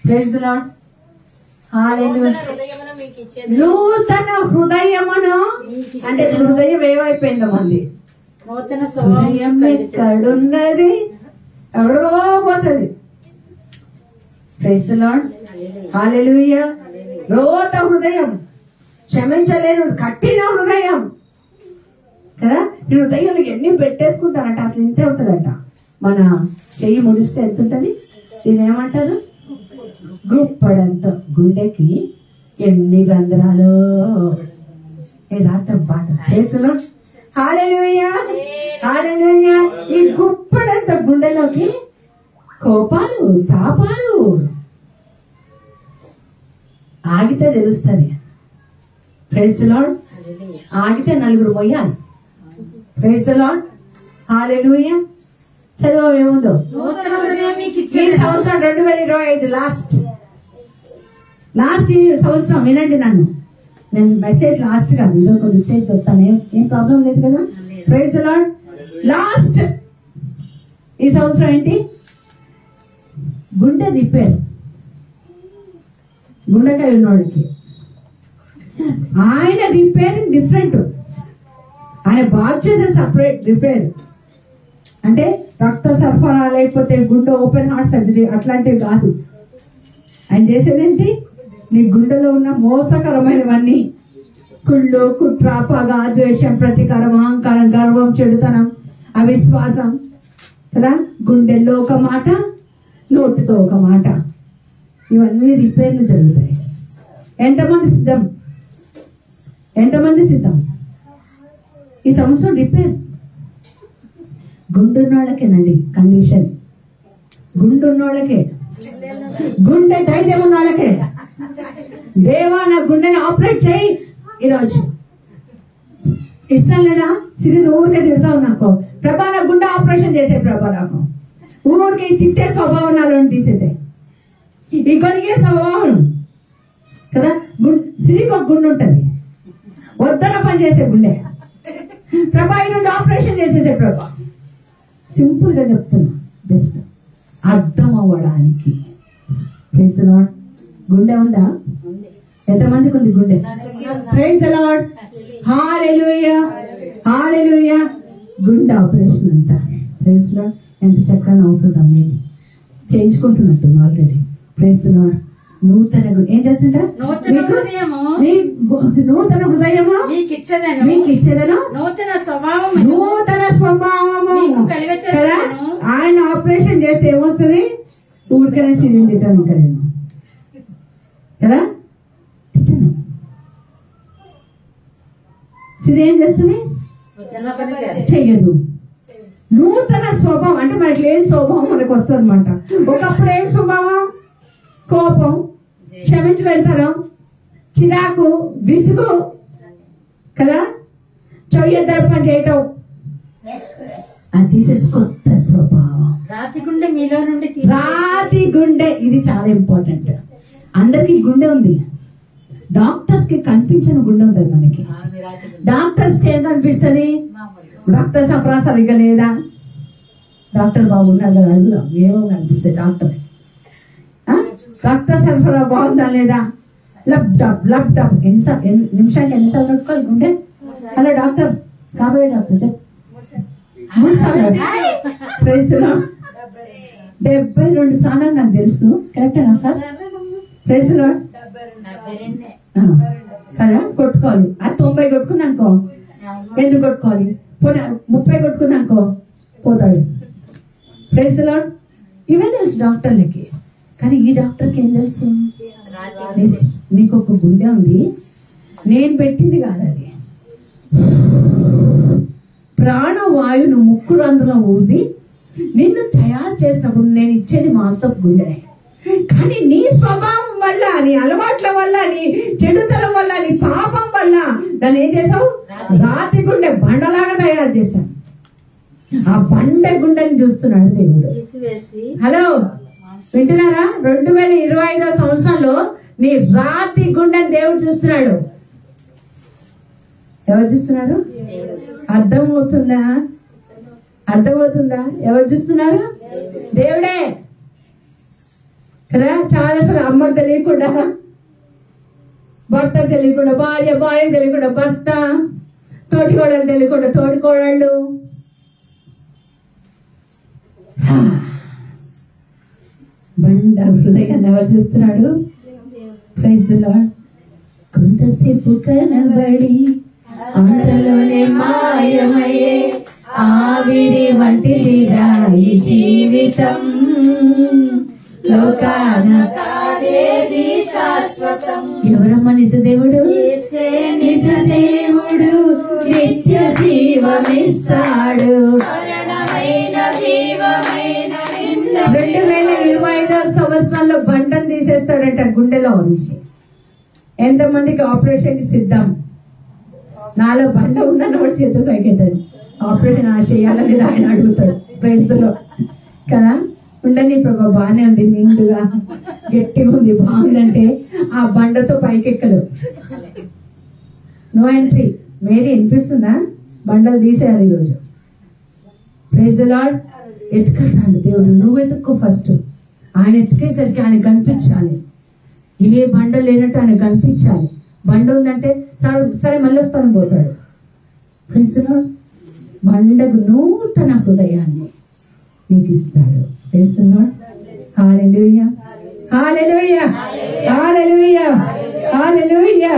[SPEAKER 2] Praise the lord. హల్లెలూయా. నూతన హృదయమును అంటే హృదయం ఏమైపోయిందో మంది. హృదయం ఎక్కడున్నది? ఎవడో పోతుంది. Praise the lord. హల్లెలూయా. రోత హృదయం, క్షమించలేను కట్టిన హృదయం కదా. ఈ హృదయంలో ఎన్ని పెట్టేసుకుంటారంట, అసలు ఇంతే ఉంటుందంట. మన చెయ్యి ముడిస్తే ఎంత ఉంటుంది? దీని ఏమంటారు? గుప్పడంత. గుండెకి ఎన్ని రంధ్రాలు. ఏ రాత్రి పాట. ప్రైజ్లో హల్లెలూయా, హల్లెలూయా. ఈ గుప్పడంత గుండెలోకి కోపాలు, తాపాలు ఆగితే తెలుస్తుంది. Praise the lord. ఆగితే నలుగురు మొయ్యాలి. Praise the lord. హల్లెలూయా. చదువు ఏముందో
[SPEAKER 4] నూతన హృదయం మీకు
[SPEAKER 2] ఈ
[SPEAKER 4] ఇచ్చేదను.
[SPEAKER 2] సంవత్సరం 2025 లాస్ట్ సంవత్సరం. వినండి నన్ను, నేను మెసేజ్ లాస్ట్ కాదు, ఇంకొక మెసేజ్ చెప్తాను. ఏం ప్రాబ్లం లేదు కదా. Praise the lord. లాస్ట్ ఈ సంవత్సరం ఏంటి? గుండె రిపేర్. గుండెకాయ ఉన్నోడికి ఆయన రిపేరింగ్ డిఫరెంట్. ఆయన బాగు చేసే సపరేట్ రిపేర్. అంటే రక్త సరఫరా లేకపోతే గుండె ఓపెన్ హార్ట్ సర్జరీ అట్లాంటివి కాదు. ఆయన చేసేది ఏంటి? నీ గుండెలో ఉన్న మోసకరమైనవన్నీ, కుళ్ళు, కుట్ర, పగ, ద్వేషం, ప్రతీకారం, అహంకారం, గర్వం, చెడుతనం, అవిశ్వాసం కదా. గుండెల్లో ఒక మాట, నోటితో ఒక మాట, ఇవన్నీ రిపేర్లు జరుగుతాయి. ఎంతమంది సిద్ధం? ఎంతమంది సిద్ధం? ఈ సంవత్సరం రిపేర్. గుండున్నోళ్ళకేనండి కండిషన్. గుండున్నోళ్ళకే, గుండె ధైర్యం ఉన్న వాళ్ళకే. దేవా నా గుండెని ఆపరేట్ చేయి ఈరోజు. ఇష్టం లేదా? సిరి ఊరికే తిడతావు నాకు. ప్రభా నా గుండె ఆపరేషన్ చేసే ప్రభా, నాకు ఊరికి తిట్టే స్వభావం నాలో తీసేసే, ఈ కొనిగే స్వభావం కదా. సిరికి ఒక గుండె ఉంటుంది, వద్దన పని చేసే గుండె. ప్రభా ఈరోజు ఆపరేషన్ చేసేసే ప్రభా. సింపుల్ గా చెప్తున్నా, జస్ట్ అర్థం అవ్వడానికి. Praise the lord. గుండె ఉందా? ఎంతమందికి ఉంది గుండె? Praise the lord. Hallelujah, hallelujah. గుండె ఆపరేషన్ అంట. Praise the lord. ఎంత చక్కగా అవుతుందా? మీరు చేయించుకుంటున్నట్టుంది ఆల్రెడీ. Praise the lord. నూతన ఏం చేస్తుంటా?
[SPEAKER 4] నూతన హృదయము
[SPEAKER 2] నూతన హృదయము
[SPEAKER 4] మీకు ఇచ్చేదను.
[SPEAKER 2] మీకు ఇచ్చేదను.
[SPEAKER 4] నూతన స్వభావము
[SPEAKER 2] నూతన స్వభావము
[SPEAKER 4] మీకు
[SPEAKER 2] కదా.
[SPEAKER 4] కలుగచేసేదను.
[SPEAKER 2] ఆయన ఆపరేషన్ చేస్తే ఏమొస్తుంది? ఊరికనే సిరి తిట్టాను కదా. తిట్టాను. సిరి ఏం చేస్తుంది?
[SPEAKER 4] వద్దన్న పని కాదు.
[SPEAKER 2] చెయ్యదు. నూతన స్వభావం అంటే మనకి లేని స్వభావం మనకు వస్తుంది అనమాట. ఒకప్పుడు ఏం స్వభావం? కోపం, క్షమించగలుగుతాం, చిరాకు, విసుగు కదా, చెయ్యొద్దని పని చేయటం. అది తీసేసి కొత్త స్వభావం.
[SPEAKER 4] రాతి గుండె మీలో నుండి
[SPEAKER 2] రాతి గుండె. ఇది చాలా ఇంపార్టెంట్. అందరికి గుండె ఉంది. డాక్టర్స్ కి కనిపించని గుండె ఉంటుంది మనకి. డాక్టర్స్ కి ఏం కనిపిస్తుంది? రక్త సరఫరా సరిగ్గా లేదా? డాక్టర్ బాబు ఉన్నారు కదా, అడుగుదాం ఏమో కనిపిస్తుంది డాక్టర్. రక్త సరఫరా బాగుందా లేదా? Lub dub lub dub. నిమిషానికి ఎన్నిసార్లు కట్టుకోవాలి గుండె? హలో డాక్టర్, కాబోయే డాక్టర్ చెప్. 3 సార్లు. 72 సార్లు నాకు తెలుసు. కరెక్టేనా సార్? Praise the lord. కదా కొట్టుకోవాలి. అది 90 కొట్టుకుందనుకో ఎందుకు కొట్టుకోవాలి? 30 కొట్టుకుందనుకో పోతాడు. Praise the Lord. ఇవే తెలుసు డాక్టర్లకి. కానీ ఈ డాక్టర్కి ఏం తెలుసు? మీకు ఒక గుండె ఉంది, నేను పెట్టింది కాదు అది. ప్రాణవాయువును ముక్కు రంధ్రలో ఊసి నిన్ను తయారు చేసినప్పుడు నేను ఇచ్చేది మాంసపు గుండె. కానీ నీ స్వభావం వల్ల, నీ అలవాట్ల వల్ల, నీ చెడుతనం వల్ల, నీ పాపం వల్ల దాన్ని ఏం చేసావు? రాతి గుండె బండలాగా తయారు చేశాను. ఆ బండ గుండెని చూస్తున్నాడు దేవుడు. హలో వింటున్నారా? 2025 సంవత్సరంలో నీ రాతి గుండెని దేవుడు చూస్తున్నాడు. ఎవరు చూస్తున్నారు? అర్థమవుతుందా? అర్థమవుతుందా? ఎవరు చూస్తున్నారు? దేవుడే కదా. చాలా అసలు అమ్మకు తెలియకుండా, భర్త తెలియకుండా భార్య, భార్య తెలియకుండా భర్త, తోటికోడలు తెలియకుండా తోటికోడళ్ళు. బండ హృదయాన్ని ఎవరు చూస్తున్నాడు? Praise the Lord. కొంతసేపు కనబడి అంతలోనే మాయమయ్యే ఆవిరి వంటిదిరా ఈ జీవితం. లోకాన కాదేది శాశ్వతం. ఎవరమ్మా నిజ దేవుడు? నిజ దేవుడు నిత్య జీవమిస్తాడు. మరణమైన జీవమైన నిన్న 2025 సంవత్సరంలో బండను తీసేస్తాడంట గుండెలో నుంచి. ఎంతమందికి ఆపరేషన్ సిద్ధం? నాలో బండ ఉందన్న వాడు చేతులు పైకెత్తాడు. ఆపరేషన్ చేయాలా లేదా ఆయన అడుగుతాడు. ప్రైజ్లో కదా. ఉండని ప్రభా బాగానే ఉంది, నిండుగా గట్టిగా ఉంది, బాగుందంటే ఆ బండతో పైకెక్కలు. No entry. మేరీ వినిపిస్తుందా? బండలు తీసేయాలి ఈరోజు. Praise the lord. ఎత్తుకెళ్తాడు దేవుడు. నువ్వు ఎత్తుక్కో ఫస్ట్. ఆయన ఎత్తుకేసరికి ఆయన కనిపించాలి. ఏ బండ లేనట్టు ఆయన కనిపించాలి. బండ ఉందంటే సరే మళ్ళీ వస్తాను పోతాడు. Praise the lord. బండకు నూతన హృదయాన్ని నీకు ఇస్తాడు. Praise the lord. Hallelujah, hallelujah, hallelujah, hallelujah,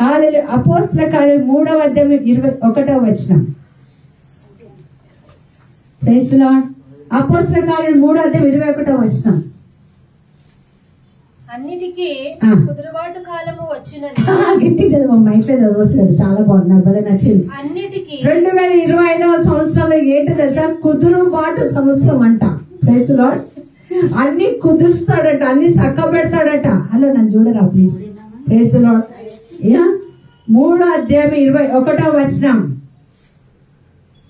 [SPEAKER 2] hallelujah. అపోస్తల కార్యాలు 3వ అధ్యాయం 21వ వచనం. Praise the lord. అపోస్తల కార్యాలు 3వ అధ్యాయం 21వ వచనం.
[SPEAKER 5] అన్నిటికీ కుదురుబాటు కాలము వచ్చినది.
[SPEAKER 2] గట్టి చదవమ్మా, ఇట్లే చదవచ్చు కదా. చాలా బాగుంది, నాకు బాగా నచ్చింది.
[SPEAKER 5] అన్నిటికీ
[SPEAKER 2] 2025వ సంవత్సరంలో ఏంటి తెలుసా? కుదురుబాటు సంవత్సరం అంట. Praise the Lord. అన్ని కుదురుస్తాడట, అన్ని చక్కబెడతాడట. హలో, నన్ను చూడరా ప్లీజ్. Praise the lord. 3వ అధ్యాయం 21వ వచనం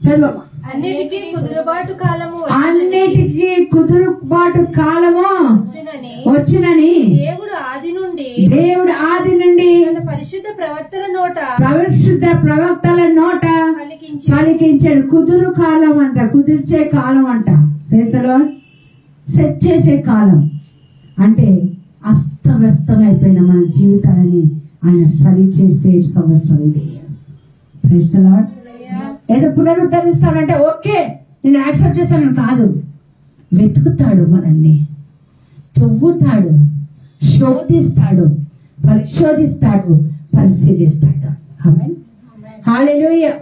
[SPEAKER 2] చదవమ్మా.
[SPEAKER 5] అన్నిటికీ కుదురుబాటు కాలము
[SPEAKER 2] అన్నిటికీ కుదురుబాటు కాలము వచ్చునని
[SPEAKER 5] దేవుడు ఆది
[SPEAKER 2] నుండి
[SPEAKER 5] తన పరిశుద్ధ
[SPEAKER 2] ప్రవక్తల నోట పలికించాడు. కుదురు కాలం అంట, కుదిర్చే కాలం అంట. సెట్ చేసే కాలం అంటే అస్తవ్యస్తమైపోయిన మన జీవితాలని ఆయన సరి చేసే సంవత్సరం ఇది. Praise the Lord. ఏదో పునరుద్ధరిస్తాడంటే ఓకే నేను యాక్సెప్ట్ చేస్తాను కాదు. వెతుకుతాడు, మనల్ని తవ్వుతాడు, శోధిస్తాడు, పరిశోధిస్తాడు, పరిశీలిస్తాడు. ఆమేన్. హల్లెలూయా,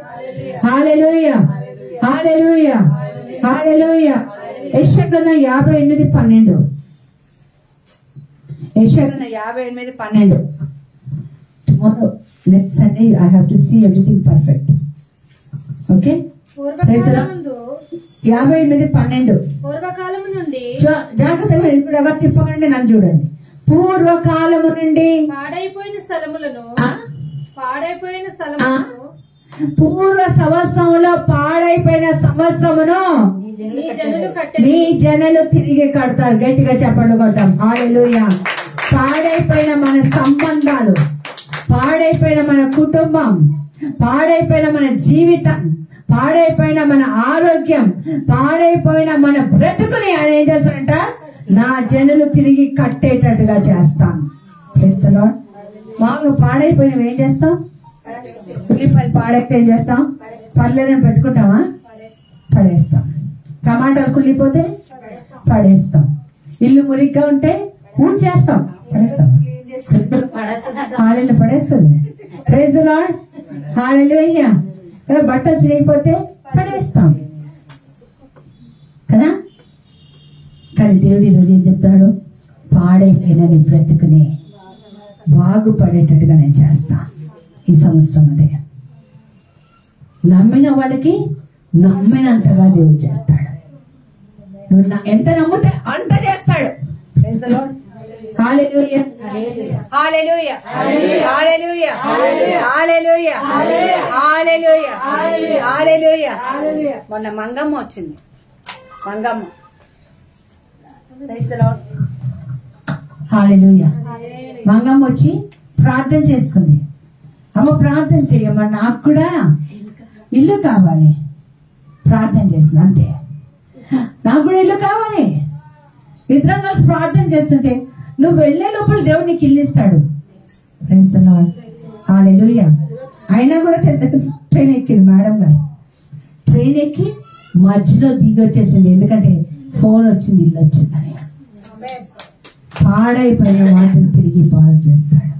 [SPEAKER 2] హల్లెలూయా, హల్లెలూయా, హల్లెలూయా. యెషయా గ్రంథం 58:12. యెషయా గ్రంథం 58:12. Tomorrow, next Sunday, I have to see everything perfect. Okay?
[SPEAKER 5] పూర్వకాలమందు
[SPEAKER 2] 58:12.
[SPEAKER 5] పూర్వకాలము నుండి
[SPEAKER 2] జాగ్రత్తగా ఇప్పుడు ఎవరు తిప్పకండి, నన్ను చూడండి. పూర్వకాలము నుండి
[SPEAKER 5] పాడైపోయిన స్థలములను
[SPEAKER 2] పూర్వ సంవత్సరంలో పాడైపోయిన సంవత్సరమును నీ జనులు తిరిగి కడతారు. గట్టిగా చెప్పండి కొట్టాం. హల్లెలూయా. పాడైపోయిన మన సంబంధాలు, పాడైపోయిన మన కుటుంబం, పాడైపోయిన మన జీవితం, పాడైపోయిన మన ఆరోగ్యం, పాడైపోయిన మన బ్రతుకుని ఆయన ఏం చేస్తాడంట? నా జనులు తిరిగి కట్టేటట్టుగా చేస్తాను. చేస్తాను. మామూలు పాడైపోయినవి ఏం చేస్తాం? ఉల్లిపాయలు పాడైతే ఏం చేస్తాం? పర్లేదని పెట్టుకుంటామా? పడేస్తాం. టమాటాలు కుళ్ళిపోతే పడేస్తాం. ఇల్లు మురిగ్గా ఉంటే చేస్తాం, పడేస్తాం. హాళీలు పడేస్తుంది. Praise the lord. హల్లెలూయా. బట్టలు చేయకపోతే పడేస్తాం కదా. కానీ దేవుడు ఈరోజు ఏం చెప్తాడు? పాడైపోయిన నీ బ్రతుకుని బాగుపడేటట్టుగా నేను చేస్తా ఈ సంవత్సరం. అదే నమ్మిన వాళ్ళకి నమ్మినంతగా దేవుడు చేస్తాడు. నువ్వు ఎంత నమ్మితే అంత చేస్తాడు. Praise the lord. Hallelujah, hallelujah, hallelujah, hallelujah, hallelujah, hallelujah. మొన్న మంగమ్మ వచ్చింది. Mangamma. Praise the lord. Hallelujah. Mangamma వచ్చి ప్రార్థన చేసుకుంది. అమ్మ ప్రార్థన చెయ్యమ్మా, నాకు కూడా ఇల్లు కావాలి. ప్రార్థన చేసింది అంతే. నాకు కూడా ఇల్లు కావాలి. ఇద్దరం కలిసి ప్రార్థన చేస్తుంటే నువ్వు వెళ్లే లోపల దేవుడు నీకు ఇల్లు ఇస్తాడు. Praise the lord. హల్లెలూయా. అయినా కూడా ట్రైన్ ఎక్కింది మేడం గారు. ట్రైన్ ఎక్కి మధ్యలో దిగి వచ్చేసింది. ఎందుకంటే ఫోన్ వచ్చింది, ఇల్లు వచ్చిందని. పాడైపోయిన వాటిని తిరిగి బాగు చేస్తాడు.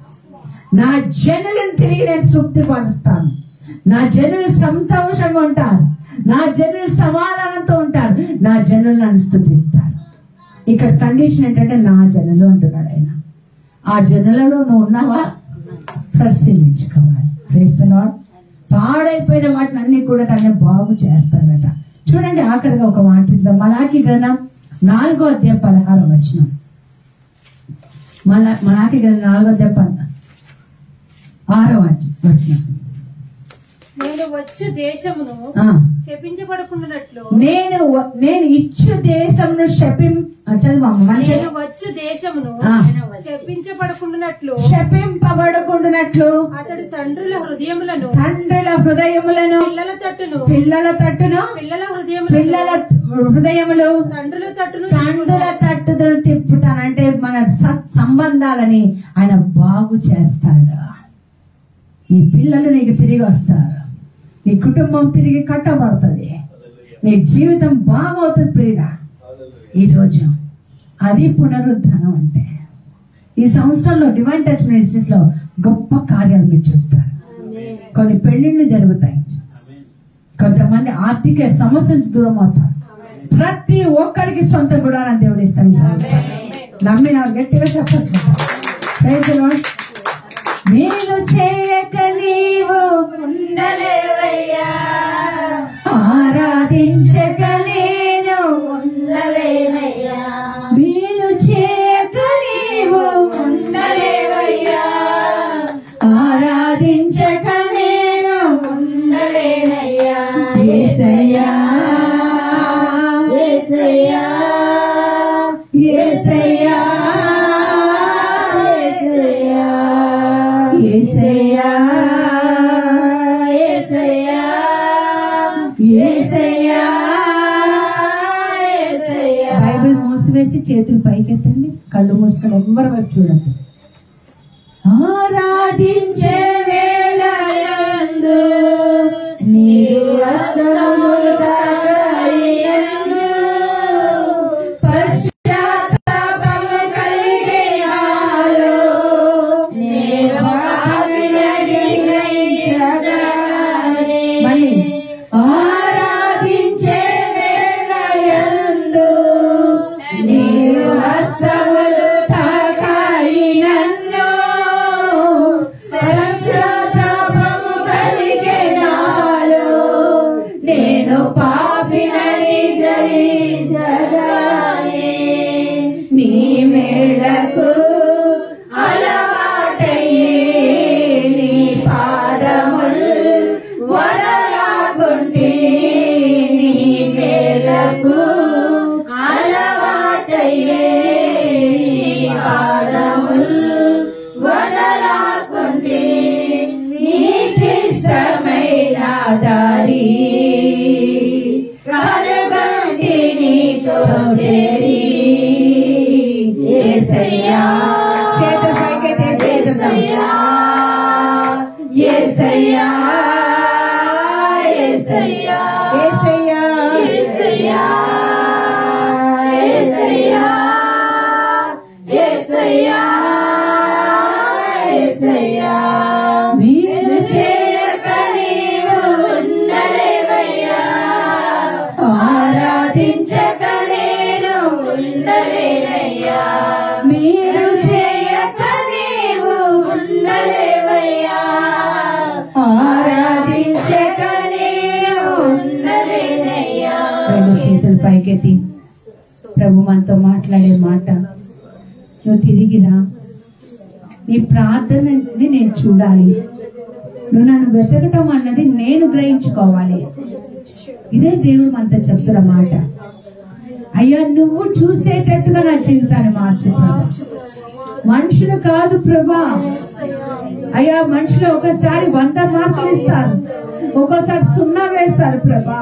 [SPEAKER 2] నా జనులను తిరిగి నేను తృప్తి పరుస్తాను. నా జనులు సంతోషంగా ఉంటారు. నా జనులు సమాధానంతో ఉంటారు. నా జనులు నన్ను స్తుతిస్తారు. ఇక్కడ కండిషన్ ఏంటంటే నా జనులు అంటున్నాడు ఆయన. ఆ జనులలో నువ్వు ఉన్నావా? పరిశీలించుకోవాలి. Praise the Lord. పాడైపోయిన వాటిని అన్ని కూడా తనే బాగు చేస్తాడట. చూడండి ఆఖరిగా ఒక మాట. మలాకి గ్రంథం 4:16 మలాకి 4:6
[SPEAKER 5] నేను వచ్చు దేశమును శపించబడకుండానట్లు
[SPEAKER 2] నేను ఇచ్చు దేశమును చదవమ్మ.
[SPEAKER 5] నేను వచ్చు దేశమును శపించబడకుండానట్లు అతడు తండ్రుల హృదయములను పిల్లల తట్టును
[SPEAKER 2] పిల్లల హృదయములు
[SPEAKER 5] తండ్రుల
[SPEAKER 2] తట్టును తిప్పుతానంటే మన సంబంధాలని ఆయన బాగు చేస్తాడు. నీ పిల్లలు నీకు తిరిగి వస్తారు, నీ కుటుంబం తిరిగి కట్టబడుతుంది, నీ జీవితం బాగవుతుంది. ప్రియుడా, ఈరోజు అది పునరుద్ధానం అంటే. ఈ సంవత్సరంలో డివైన్ టచ్ మినిస్ట్రీస్ లో గొప్ప కార్యాలు మీరు చూస్తారు. కొన్ని పెళ్లిళ్ళు జరుగుతాయి, కొంతమంది ఆర్థిక సమస్య నుంచి దూరం అవుతారు. ప్రతి ఒక్కరికి సొంత గుడాలను దేవుడు ఇస్తాను. నమ్మిన గట్టిగా చెప్పచ్చు. నేను చేయక నీవు ఉండలేవయ్యా, ఆరాధించక నేను ఉండలేనయ్యా. వీలు చేయక నీవు ఉండలేవయ్యా, ఆరాధించక నేను ఉండలేనయ్యా. యేసయ్యా యేసయ్యా యేసయ్యా యేసయ్యా యేసయ్యా యేసయ్యా యేసయ్యా. బైబిల్ మూసివేసి చేతులు పైకెత్తండి, కళ్ళు మూసుకొని ఎవ్వరి వైపు చూడండి. ఆరాధించే వేళయందు నీరు వస్త్రములు తాకైనందు పశ్చాత్తాపము కలిగే నాలో నేను పాపినని గ్రహించగానే. మళ్ళీ ఆరాధించే వేళయందు నీరు వస్త్రములు తాకైనందు పశ్చాత్తాపము కలిగే నాలో నేను పాపినని గ్రహించగానే. నీ మేళకు అలవాటయ్యే నీ పాదముల్ వదలాకుంటే. నీ మేళకు అలవాటయ్యే నీ పాదముల్ వదలాకుంటే. నీకిష్టమైన దారి కనుగొంటి నీతో చేరి. యేసయ్యా చేతుల పైకెత్తి యేసయ్యా యేసయ్యా యేసయ్యా యేసయ్యా యేసయ్యా యేసయ్యా యేసయ్యా యేసయ్యా. మీరు చేయక నీవు ఉండలేవయ్యా, ఆరాధించక నేను ఉండలేనయ్యా. మీరు చేయక నీవు ఉండలేవయ్యా, ఆరాధించక నేను ఉండలేనయ్యా. రెండు చేతులు పైకెత్తి ప్రభు మనతో మాట్లాడే మాట, నువ్వు తిరిగిరా, నీ ప్రార్థనని నేను చూడాలి, నువ్వు నన్ను వెతకటం అన్నది నేను గ్రహించుకోవాలి. ఇదే దేవుడు మనతో చెప్తున్న మాట. అయ్యా నువ్వు చూసేటట్టుగా నా జీవితాన్ని మార్చు ప్రభా, మనుషులు కాదు ప్రభా. అయ్యా మనుషులు ఒకసారి 100 మార్కులు ఇస్తారు, ఒక్కోసారి 0 వేస్తారు ప్రభా.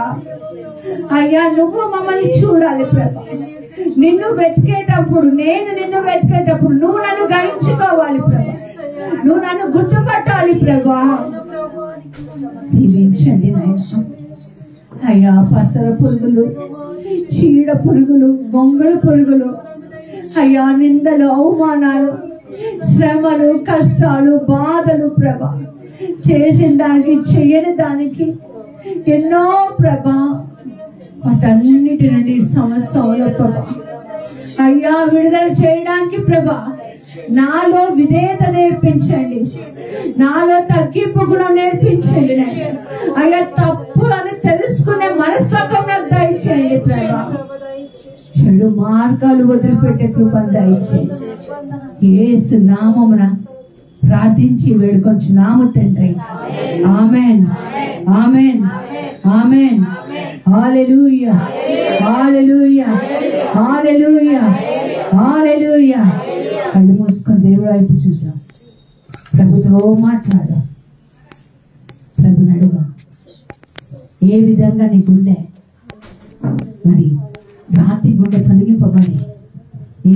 [SPEAKER 2] అయ్యా నువ్వు మమ్మల్ని చూడాలి ప్రభా. నిన్ను వెతికేటప్పుడు, నేను నిన్ను వెతికేటప్పుడు నువ్వు నన్ను గ్రహించుకోవాలి ప్రభా, నువ్వు నన్ను గుర్తుపట్టాలి ప్రభా. దీవించండి నాయన. అయ్యా పసర పురుగులు, చీడ పురుగులు, గొంగళ పురుగులు, అయ్యా నిందలు, అవమానాలు, శ్రమలు, కష్టాలు, బాధలు ప్రభా, చేసిన దానికి చెయ్యని దానికి ఎన్నో ప్రభా, వాటన్నిటి నుండి సమస్యలో ప్రభా అయ్యా విడుదల చేయడానికి ప్రభా నాలో విధేయత నేర్పించండి, నాలో తగ్గింపు కూడా నేర్పించండి. అయ్యా తప్పు అని తెలుసుకునే మనస్తత్వం నాకు దయచేయండి ప్రభా. చెడు
[SPEAKER 1] మార్గాలు వదిలిపెట్టే కృపను దయచేయండి. యేసు నామమున ప్రార్థించి వేడుకొంచున్నాము తండ్రి. ఆమేన్, ఆమేన్, ఆమేన్. హల్లెలూయా, హల్లెలూయా, హల్లెలూయా, హల్లెలూయా. కళ్ళు మూసుకొని దేవుడి వైపు చూద్దాం. ప్రభుతో మాట్లాడు. ప్రభుని అడుగు. ఏ విధంగా నీ గుండె మరి రాతి గుండె తొలగింపబడి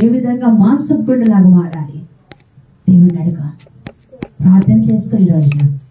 [SPEAKER 1] ఏ విధంగా మాంసపు గుండెలాగా మారాలి దేవుని అడుగు. ప్రార్థన చేసుకో ఈరోజు.